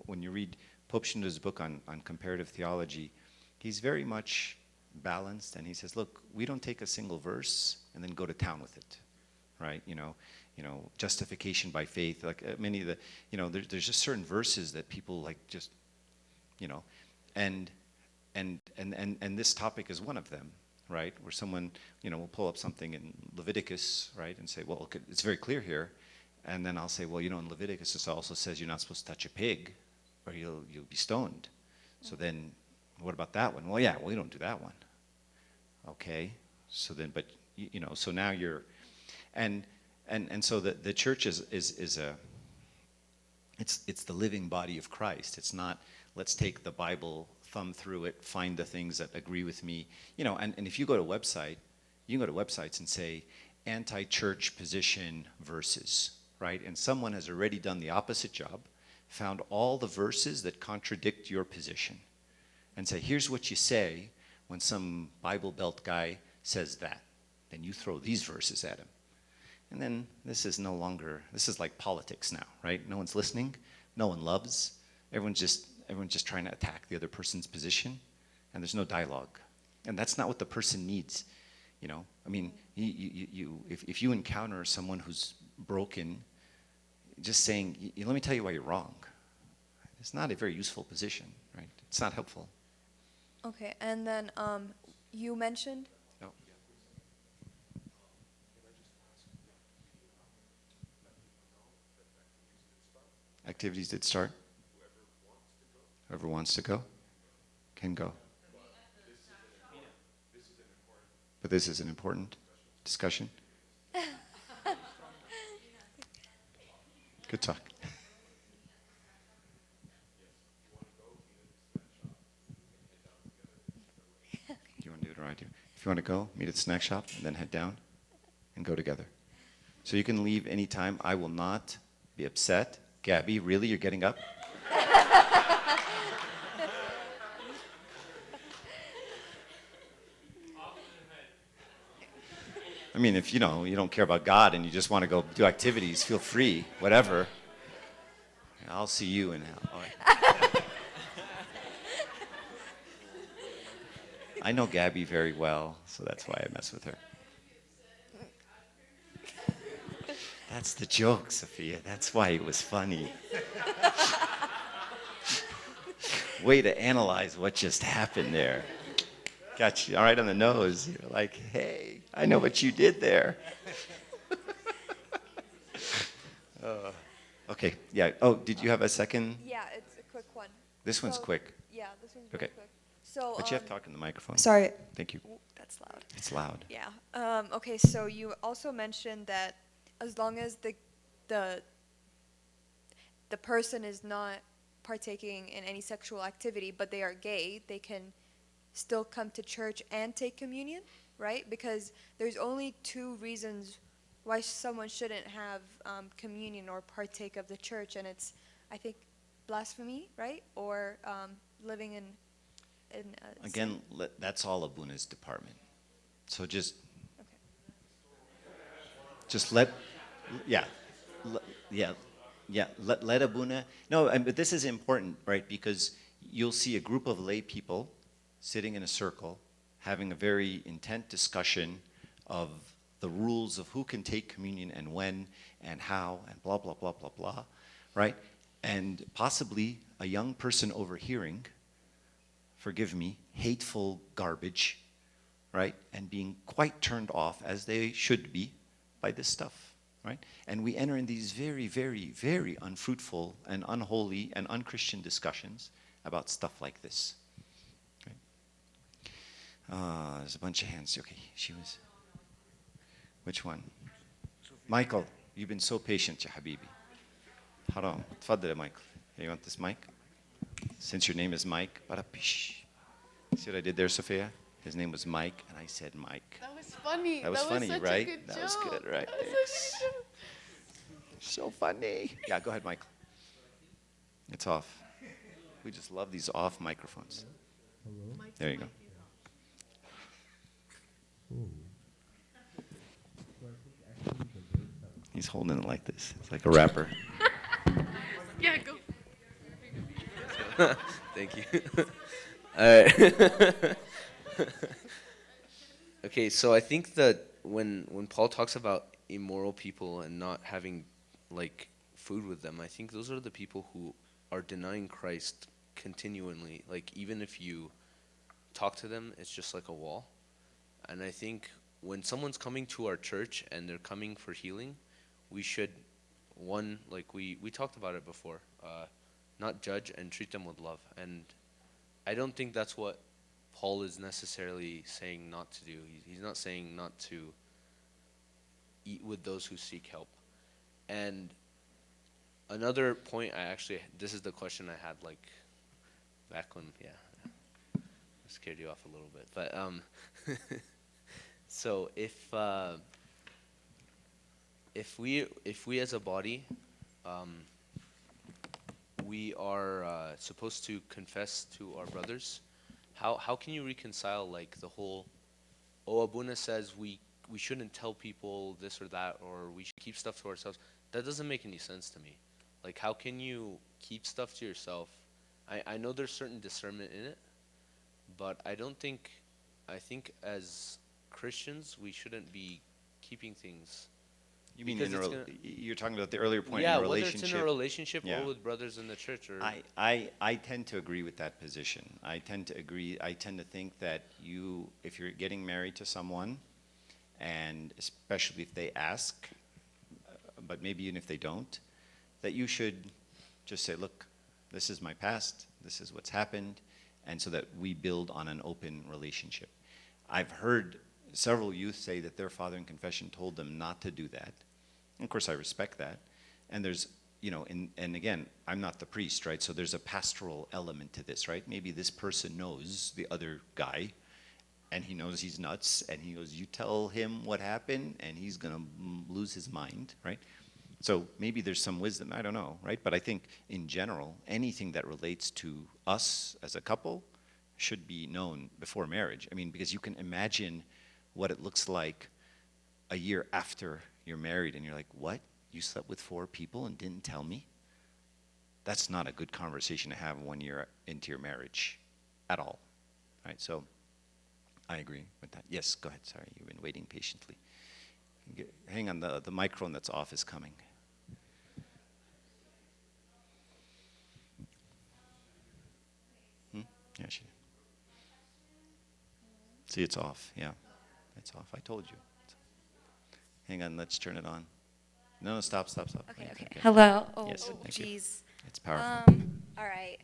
when you read Pope Shindo's book on comparative theology, he's very much balanced, and he says, look, we don't take a single verse and then go to town with it, right? Justification by faith, like many of the, there's just certain verses that people like just, and this topic is one of them, right? Where someone, will pull up something in Leviticus, right, and say, well, okay, it's very clear here, and then I'll say, well, in Leviticus it also says you're not supposed to touch a pig, or you'll be stoned. So then, what about that one? Well, yeah, we don't do that one. Okay, so then, but so now you're, and so the church is it's the living body of Christ. It's not, let's take the Bible, thumb through it, find the things that agree with me, and if you go to a website, you can go to websites and say anti-church position verses, right? And someone has already done the opposite job, found all the verses that contradict your position, and say, here's what you say when some Bible Belt guy says that. Then you throw these verses at him. And then this is like politics now, right? No one's listening, no one loves, everyone's just trying to attack the other person's position, and there's no dialogue. And that's not what the person needs, I mean, if you encounter someone who's broken, just saying, let me tell you why you're wrong. It's not a very useful position, right? It's not helpful. Okay, and then you mentioned. No. Activities did start. Whoever wants to go can go. But this is an important discussion. Good talk. You want to do it or I do? If you want to go, meet at the snack shop and then head down and go together. So you can leave anytime. I will not be upset. Gabby, really? You're getting up? I mean, if you don't care about God and you just want to go do activities, feel free, whatever. I'll see you in hell. All right. I know Gabby very well, so that's why I mess with her. That's the joke, Sophia. That's why it was funny. Way to analyze what just happened there. Got you all right on the nose. You're like, hey, I know what you did there. Okay, yeah. Oh, did you have a second? Yeah, it's a quick one. This one's quick. Yeah, this one's Okay. really quick. So. But you have to talk in the microphone. Sorry. Thank you. Ooh, that's loud. It's loud. Yeah. Okay, so you also mentioned that as long as the person is not partaking in any sexual activity, but they are gay, they can still come to church and take communion, right? Because there's only two reasons why someone shouldn't have communion or partake of the church, and it's, I think, blasphemy, right? Or living in Again, that's all Abuna's department. So just let Abuna. No, but this is important, right? Because you'll see a group of lay people sitting in a circle, having a very intent discussion of the rules of who can take communion and when and how and blah, blah, blah, blah, blah, right? And possibly a young person overhearing, forgive me, hateful garbage, right? And being quite turned off, as they should be, by this stuff, right? And we enter in these very, very, very unfruitful and unholy and unchristian discussions about stuff like this. There's a bunch of hands. Okay, she was. Which one? Michael, you've been so patient, ya habibi. Haram. Tfaddal ya Michael. Hey, you want this mic? Since your name is Mike, barapish. See what I did there, Sophia? His name was Mike, and I said Mike. That was funny. That was funny, such right? A good That joke. was good, right? That was Thanks. such a good So funny. Yeah, go ahead, Michael. It's off. We just love these off microphones. There you go. He's holding it like this. It's like a rapper. Yeah, go. Thank you. All right. Okay, so I think that when Paul talks about immoral people and not having like food with them, I think those are the people who are denying Christ continually. Like even if you talk to them, it's just like a wall. And I think when someone's coming to our church and they're coming for healing, we should like we talked about it before, not judge and treat them with love. And I don't think that's what Paul is necessarily saying not to do. He's not saying not to eat with those who seek help. And another point, this is the question I had like back when, I scared you off a little bit. But so if we as a body, we are supposed to confess to our brothers, how can you reconcile like the whole, Abuna says we shouldn't tell people this or that, or we should keep stuff to ourselves? That doesn't make any sense to me. Like, how can you keep stuff to yourself? I know there's certain discernment in it, but I think as Christians, we shouldn't be keeping things. You mean because you're talking about the earlier point in yeah, a whether relationship? it's in a relationship Yeah. or with brothers in the church. Or I tend to agree with that position. I tend to think that if you're getting married to someone, and especially if they ask, but maybe even if they don't, that you should just say, look, this is my past, this is what's happened, and so that we build on an open relationship. I've heard several youth say that their father in confession told them not to do that. And of course, I respect that. And there's, and again, I'm not the priest, right? So there's a pastoral element to this, right? Maybe this person knows the other guy, and he knows he's nuts, and he goes, you tell him what happened, and he's going to lose his mind, right? So maybe there's some wisdom, I don't know, right? But I think in general, anything that relates to us as a couple should be known before marriage. I mean, because you can imagine what it looks like a year after you're married and you're like, what? You slept with 4 people and didn't tell me? That's not a good conversation to have 1 year into your marriage at all, right? So I agree with that. Yes, go ahead, sorry, you've been waiting patiently. Hang on, the microphone that's off is coming. Yeah, see, it's off, yeah. It's off, I told you. Hang on, let's turn it on. No, stop. Okay. Hello. Oh, Yes, thank you. jeez. It's powerful. All right.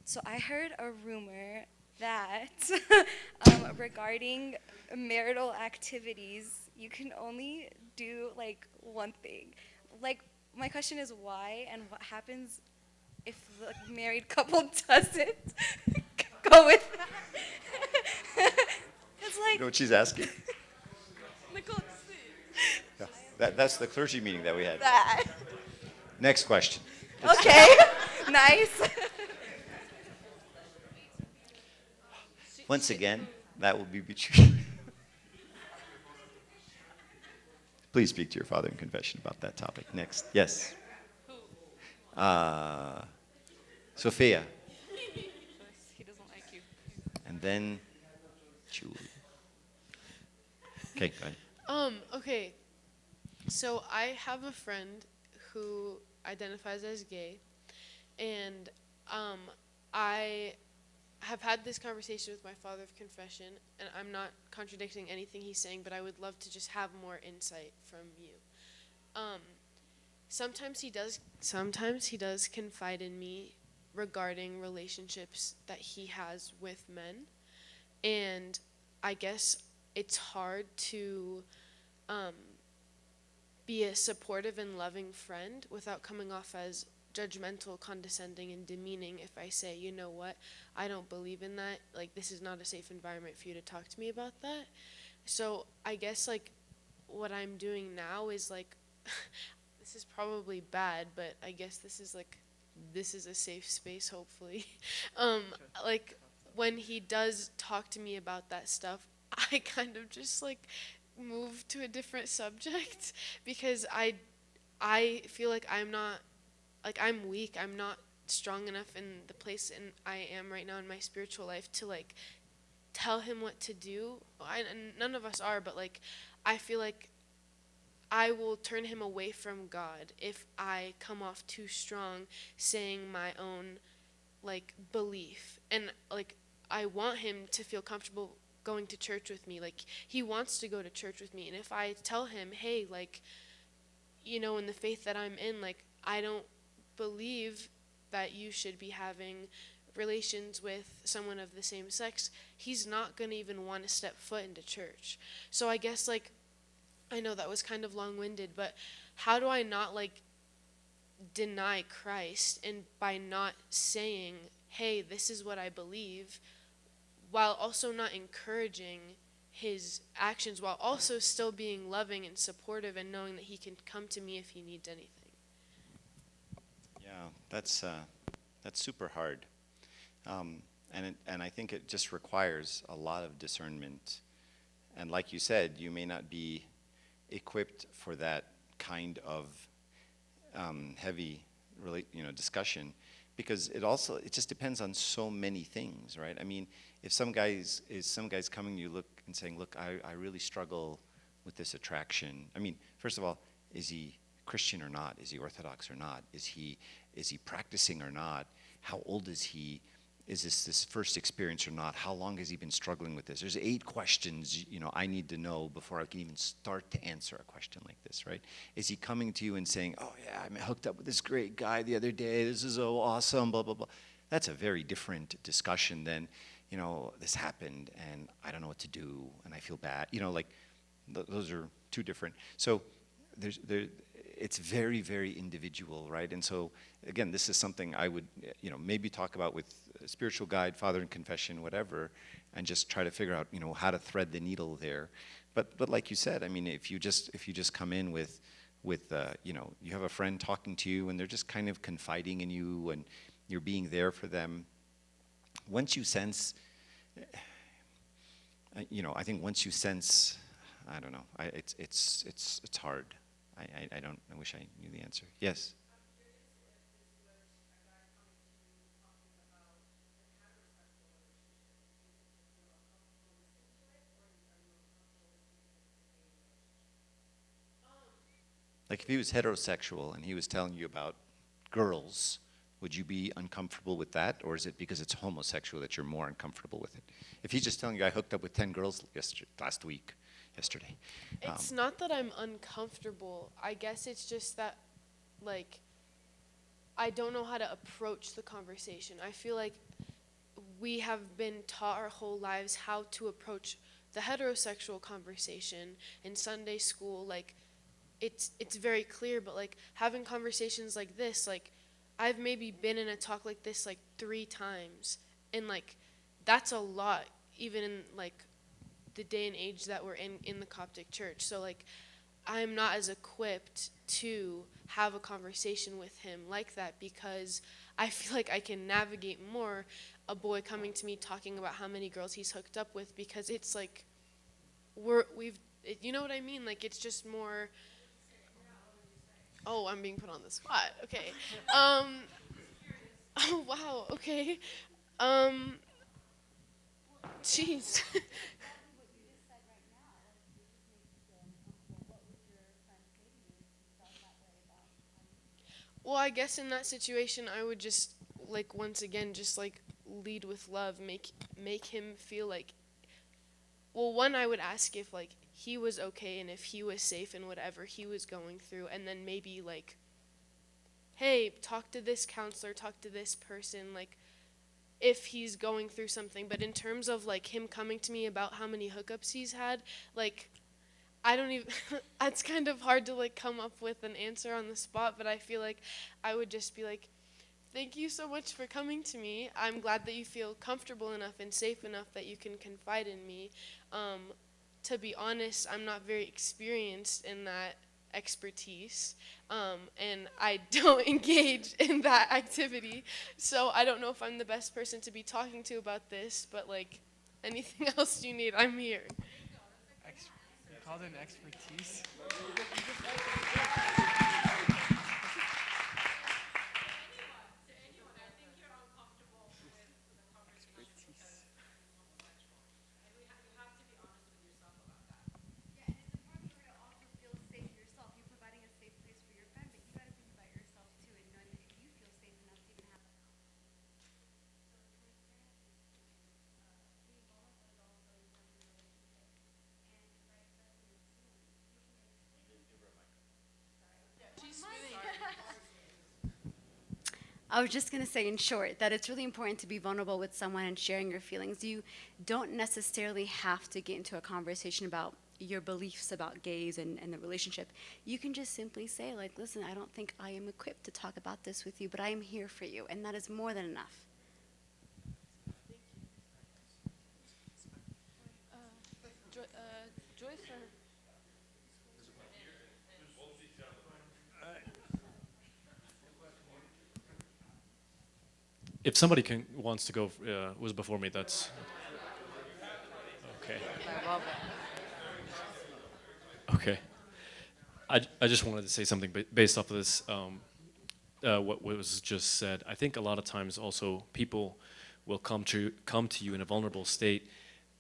So I heard a rumor that regarding marital activities, you can only do like one thing. Like, my question is why, and what happens if the married couple doesn't go with that? It's like, You know what she's asking? Nicole, Yeah, that's the clergy meeting that we had. that. Next question. Okay, nice. Once again, that will be between. Please speak to your father in confession about that topic. Next. Yes. Sophia. He doesn't like you. And then Julie. Okay, go ahead. Okay. So I have a friend who identifies as gay, and I have had this conversation with my father of confession, and I'm not contradicting anything he's saying, but I would love to just have more insight from you. Sometimes he does confide in me regarding relationships that he has with men, and I guess it's hard to be a supportive and loving friend without coming off as judgmental, condescending, and demeaning if I say, you know what, I don't believe in that. Like, this is not a safe environment for you to talk to me about that. So I guess, like, what I'm doing now is, like, this is probably bad, but I guess this is a safe space, hopefully. Like, when he does talk to me about that stuff, I kind of just, like, move to a different subject because I feel like I'm weak. I'm not strong enough in the place I am right now in my spiritual life to, like, tell him what to do. And none of us are, but like I feel like I will turn him away from God if I come off too strong saying my own like belief. And like I want him to feel comfortable going to church with me. Like he wants to go to church with me, and if I tell him, hey, like, you know, in the faith that I'm in, like I don't believe that you should be having relations with someone of the same sex, he's not going to even want to step foot into church. So I guess like I know that was kind of long-winded, but how do I not like deny Christ, and by not saying, hey, this is what I believe, while also not encouraging his actions, while also still being loving and supportive and knowing that he can come to me if he needs anything. Yeah, that's super hard, and I think it just requires a lot of discernment. And like you said, you may not be equipped for that kind of heavy, discussion, because it just depends on so many things, right? I mean, if some guy's coming to you and saying, look, I really struggle with this attraction. I mean, first of all, is he Christian or not? Is he Orthodox or not? Is he practicing or not? How old is he? Is this first experience or not? How long has he been struggling with this? There's 8 questions, I need to know before I can even start to answer a question like this, right? Is he coming to you and saying, oh yeah, I hooked up with this great guy the other day, this is so awesome, blah, blah, blah. That's a very different discussion than, this happened and I don't know what to do and I feel bad. Those are 2 different. So it's very, very individual, right? And so, again, this is something I would, maybe talk about with a spiritual guide, father in confession, whatever, and just try to figure out, how to thread the needle there. But like you said, I mean, if you just come in with you have a friend talking to you and they're just kind of confiding in you and you're being there for them. Once you sense, I think once you sense, I don't know, it's hard. I wish I knew the answer. Yes? Like if he was heterosexual and he was telling you about girls, would you be uncomfortable with that? Or is it because it's homosexual that you're more uncomfortable with it? If he's just telling you, I hooked up with 10 girls yesterday. It's not that I'm uncomfortable. I guess it's just that, like, I don't know how to approach the conversation. I feel like we have been taught our whole lives how to approach the heterosexual conversation in Sunday school. Like, it's very clear, but like having conversations like this, like I've maybe been in a talk like this like 3 times, and like that's a lot, even in like the day and age that we're in the Coptic church. So like I'm not as equipped to have a conversation with him like that, because I feel like I can navigate more a boy coming to me talking about how many girls he's hooked up with, because it's like you know what I mean? Like it's just more. Oh, I'm being put on the spot. Okay. Oh, wow. Okay. Jeez. Well, I guess in that situation, I would just, like, once again, just, like, lead with love, make him feel like, well, one, I would ask if, like, he was okay and if he was safe in whatever he was going through, and then maybe, like, hey, talk to this counselor, talk to this person, like, if he's going through something. But in terms of, like, him coming to me about how many hookups he's had, like, I don't even, it's kind of hard to, like, come up with an answer on the spot, but I feel like I would just be like, thank you so much for coming to me. I'm glad that you feel comfortable enough and safe enough that you can confide in me. To be honest, I'm not very experienced in that expertise, and I don't engage in that activity, so I don't know if I'm the best person to be talking to about this, but like anything else you need, I'm here. You called it an expertise? I was just going to say, in short, that it's really important to be vulnerable with someone and sharing your feelings. You don't necessarily have to get into a conversation about your beliefs about gays and the relationship. You can just simply say, like, listen, I don't think I am equipped to talk about this with you, but I am here for you, and that is more than enough. Joyce or If somebody wants to go, was before me, that's okay. I love it. Okay. I just wanted to say something based off of this, what was just said. I think a lot of times also people will come to you in a vulnerable state,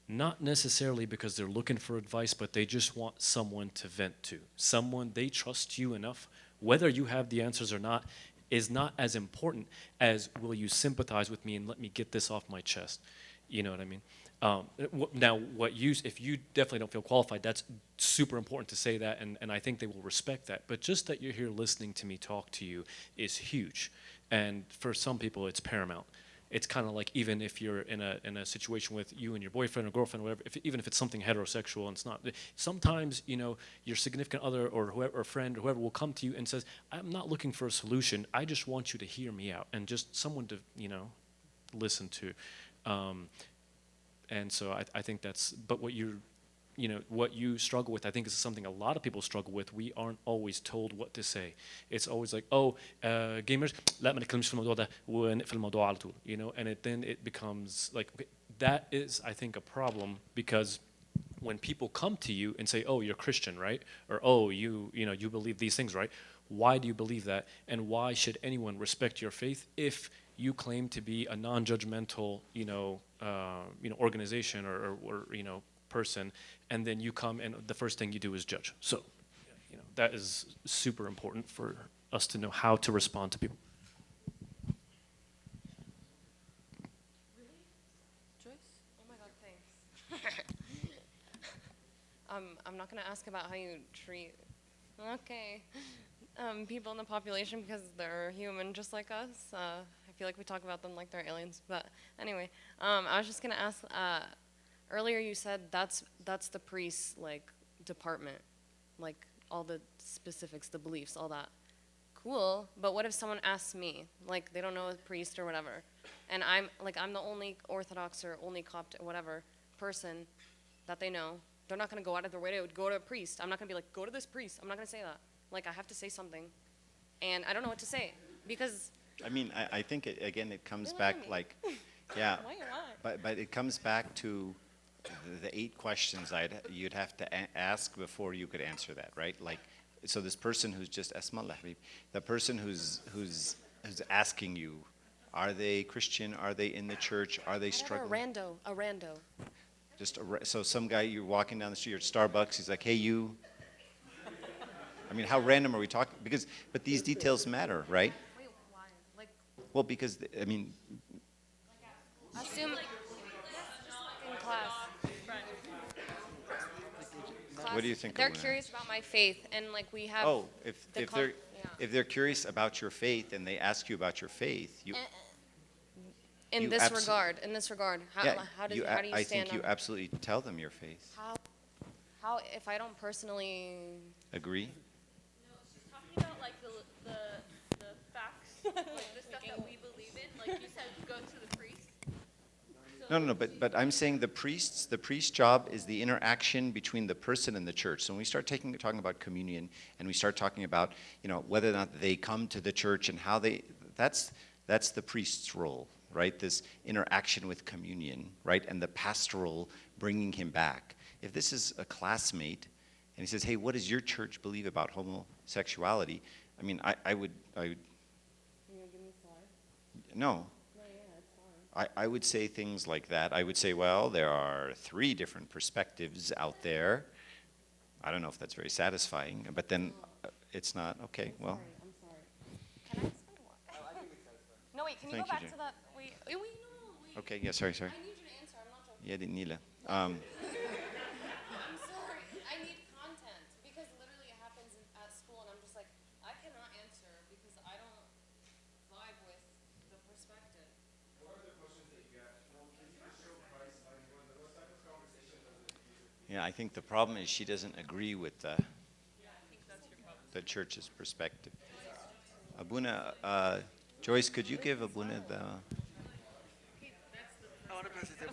not necessarily because they're looking for advice, but they just want someone to vent to. Someone they trust you enough, whether you have the answers or not, is not as important as will you sympathize with me and let me get this off my chest. You know what I mean? Now, if you definitely don't feel qualified, that's super important to say that, and I think they will respect that. But just that you're here listening to me talk to you is huge. And for some people, it's paramount. It's kind of like even if you're in a situation with you and your boyfriend or girlfriend or whatever, even if it's something heterosexual and it's not, sometimes, your significant other or whoever, or friend or whoever will come to you and says, I'm not looking for a solution. I just want you to hear me out and just someone to, listen to. And so I think but what you struggle with, I think is something a lot of people struggle with. We aren't always told what to say. It's always like, gamers, لا ما نتكلمش في الموضوع ده ونقفل الموضوع على طول, and then it becomes like, okay, that is, I think, a problem, because when people come to you and say, oh, you're Christian, right? Or, oh, you believe these things, right? Why do you believe that? And why should anyone respect your faith if you claim to be a non-judgmental, organization or person, and then you come and the first thing you do is judge? So, that is super important for us to know how to respond to people. Really? Joyce? Oh my God, thanks. I'm not gonna ask about how you treat, people in the population, because they're human just like us. I feel like we talk about them like they're aliens, but anyway, I was just gonna ask, earlier you said that's the priest's, department, all the specifics, the beliefs, all that. Cool, but what if someone asks me, they don't know a priest or whatever, and I'm the only Orthodox or only Copt or whatever person that they know. They're not gonna go out of their way to go to a priest. I'm not gonna be like, go to this priest. I'm not gonna say that. I have to say something, and I don't know what to say, because... I think, it comes back, yeah, but it comes back to the 8 questions you'd have to ask before you could answer that, right? So this person who's just, the person who's asking you, are they Christian? Are they in the church? Are they struggling? A rando. So some guy, you're walking down the street, you're at Starbucks, he's like, hey, you. How random are we talking? But these details matter, right? Wait, why? Well, because, assume, in class. What do you think? They're curious about my faith, and we have. Oh, if they're curious about your faith and they ask you about your faith, In this regard, how do you stand? I think you absolutely tell them your faith. How if I don't personally agree? No, she's talking about the facts, the stuff that we believe in. You said, go to the priest. No, but I'm saying the priest's job is the interaction between the person and the church. So when we start talking about communion, and we start talking about, whether or not they come to the church and how that's the priest's role, right? This interaction with communion, right? And the pastoral bringing him back. If this is a classmate and he says, hey, what does your church believe about homosexuality? I would. Can you give me a slide? No. I would say things like that. I would say, well, there are 3 different perspectives out there. I don't know if that's very satisfying, but then it's not. Okay, well. I'm sorry. Can I explain what? I think it's satisfying. No, wait, can you go back to that? Wait, no. Okay, yeah, sorry. I need you to answer, I'm not joking. Yeah, Nila. I'm sorry, I need content, because literally it happens at school, and I'm just like, I cannot answer because I don't vibe with Yeah, I think the problem is she doesn't agree with the church's perspective. Abuna, Joyce, could you give Abuna the...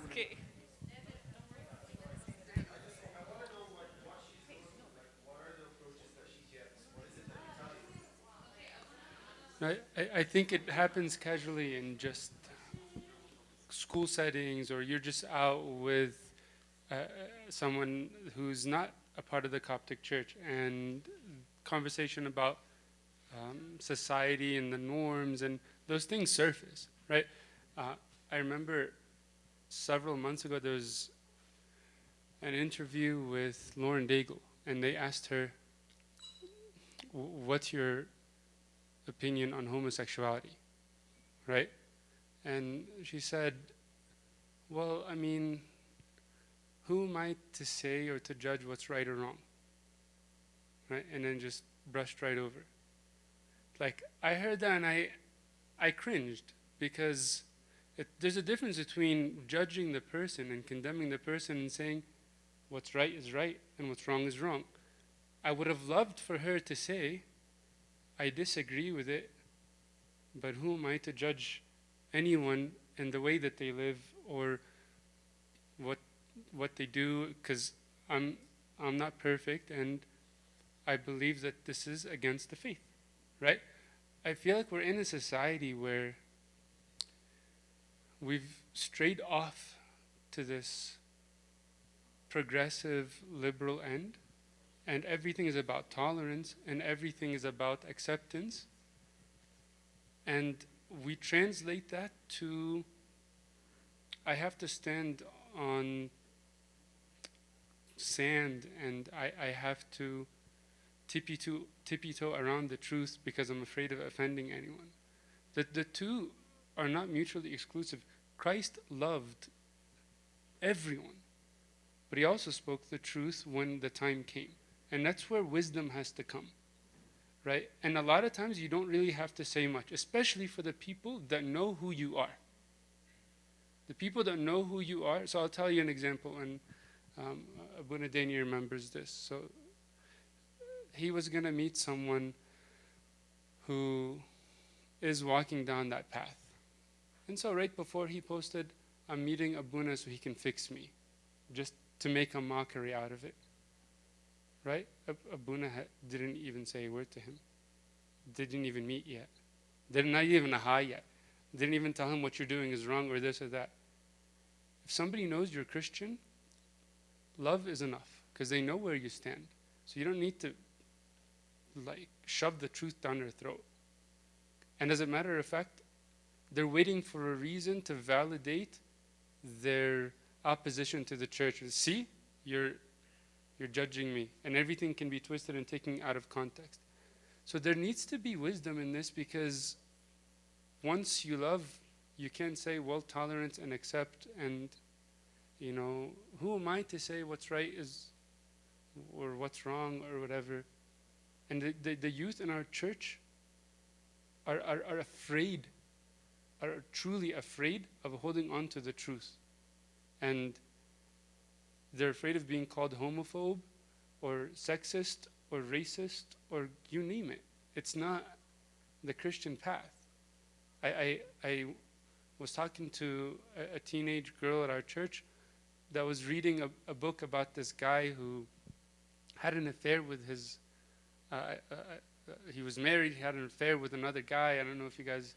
Okay. I think it happens casually in just school settings, or you're just out with someone who's not a part of the Coptic Church, and conversation about society and the norms and those things surface, right? I remember several months ago there was an interview with Lauren Daigle, and they asked her, "What's your opinion on homosexuality?" Right? And she said, "Well, I mean, who am I to say or to judge what's right or wrong?" Right? And then just brushed right over. Like, I heard that and I cringed, because there's a difference between judging the person and condemning the person and saying what's right is right and what's wrong is wrong. I would have loved for her to say, "I disagree with it, but who am I to judge anyone and the way that they live or what they do, because I'm not perfect and I believe that this is against the faith," right? I feel like we're in a society where we've strayed off to this progressive liberal end, and everything is about tolerance and everything is about acceptance, and we translate that to, I have to stand on sand and I have to tippy-toe around the truth because I'm afraid of offending anyone. The two are not mutually exclusive. Christ loved everyone, but he also spoke the truth when the time came. And that's where wisdom has to come, right? And a lot of times you don't really have to say much, especially for the people that know who you are. The people that know who you are. So I'll tell you an example, and Abuna Dani remembers this. So he was going to meet someone who is walking down that path. And so right before he posted, "I'm meeting Abuna so he can fix me," just to make a mockery out of it. Right? Abuna didn't even say a word to him. Didn't even meet yet. Not even a hi yet. Didn't even tell him what you're doing is wrong or this or that. If somebody knows you're Christian, love is enough, because they know where you stand. So you don't need to shove the truth down their throat. And as a matter of fact, they're waiting for a reason to validate their opposition to the church. See, you're judging me, and everything can be twisted and taken out of context. So there needs to be wisdom in this, because once you love, you can't say, well, tolerance and accept, and who am I to say what's right is or what's wrong or whatever. And the youth in our church are afraid, are truly afraid of holding on to the truth. And they're afraid of being called homophobe or sexist or racist or you name it. It's not the Christian path. I was talking to a teenage girl at our church that was reading a book about this guy who had an affair with his, he was married, he had an affair with another guy. I don't know if you guys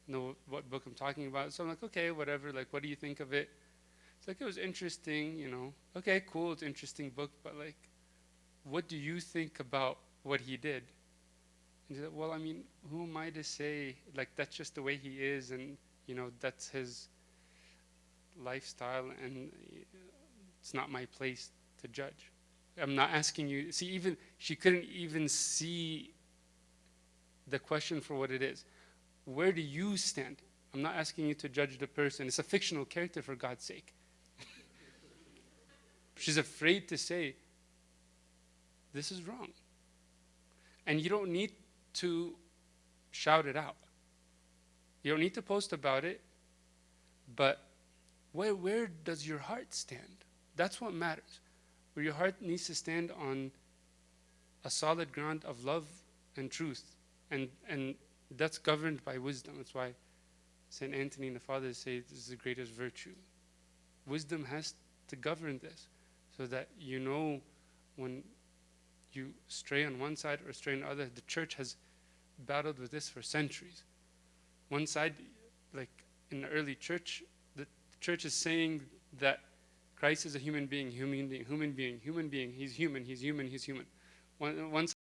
know what book I'm talking about. So I'm like, okay, whatever, what do you think of it? It's like, it was interesting, Okay, cool, it's an interesting book, but what do you think about what he did? And he said, well, I mean, who am I to say, that's just the way he is, and, that's his lifestyle, and it's not my place to judge. I'm not asking you, see, she couldn't even see the question for what it is. Where do you stand? I'm not asking you to judge the person. It's a fictional character, for God's sake. She's afraid to say, this is wrong. And you don't need to shout it out. You don't need to post about it, but where does your heart stand? That's what matters. where your heart needs to stand on a solid ground of love and truth, and that's governed by wisdom. That's why St. Anthony and the Fathers say this is the greatest virtue. Wisdom has to govern this, so that you know when you stray on one side or stray on the other. The church has battled with this for centuries. One side, like in the early church, the church is saying that Christ is a human being, human being. He's human. One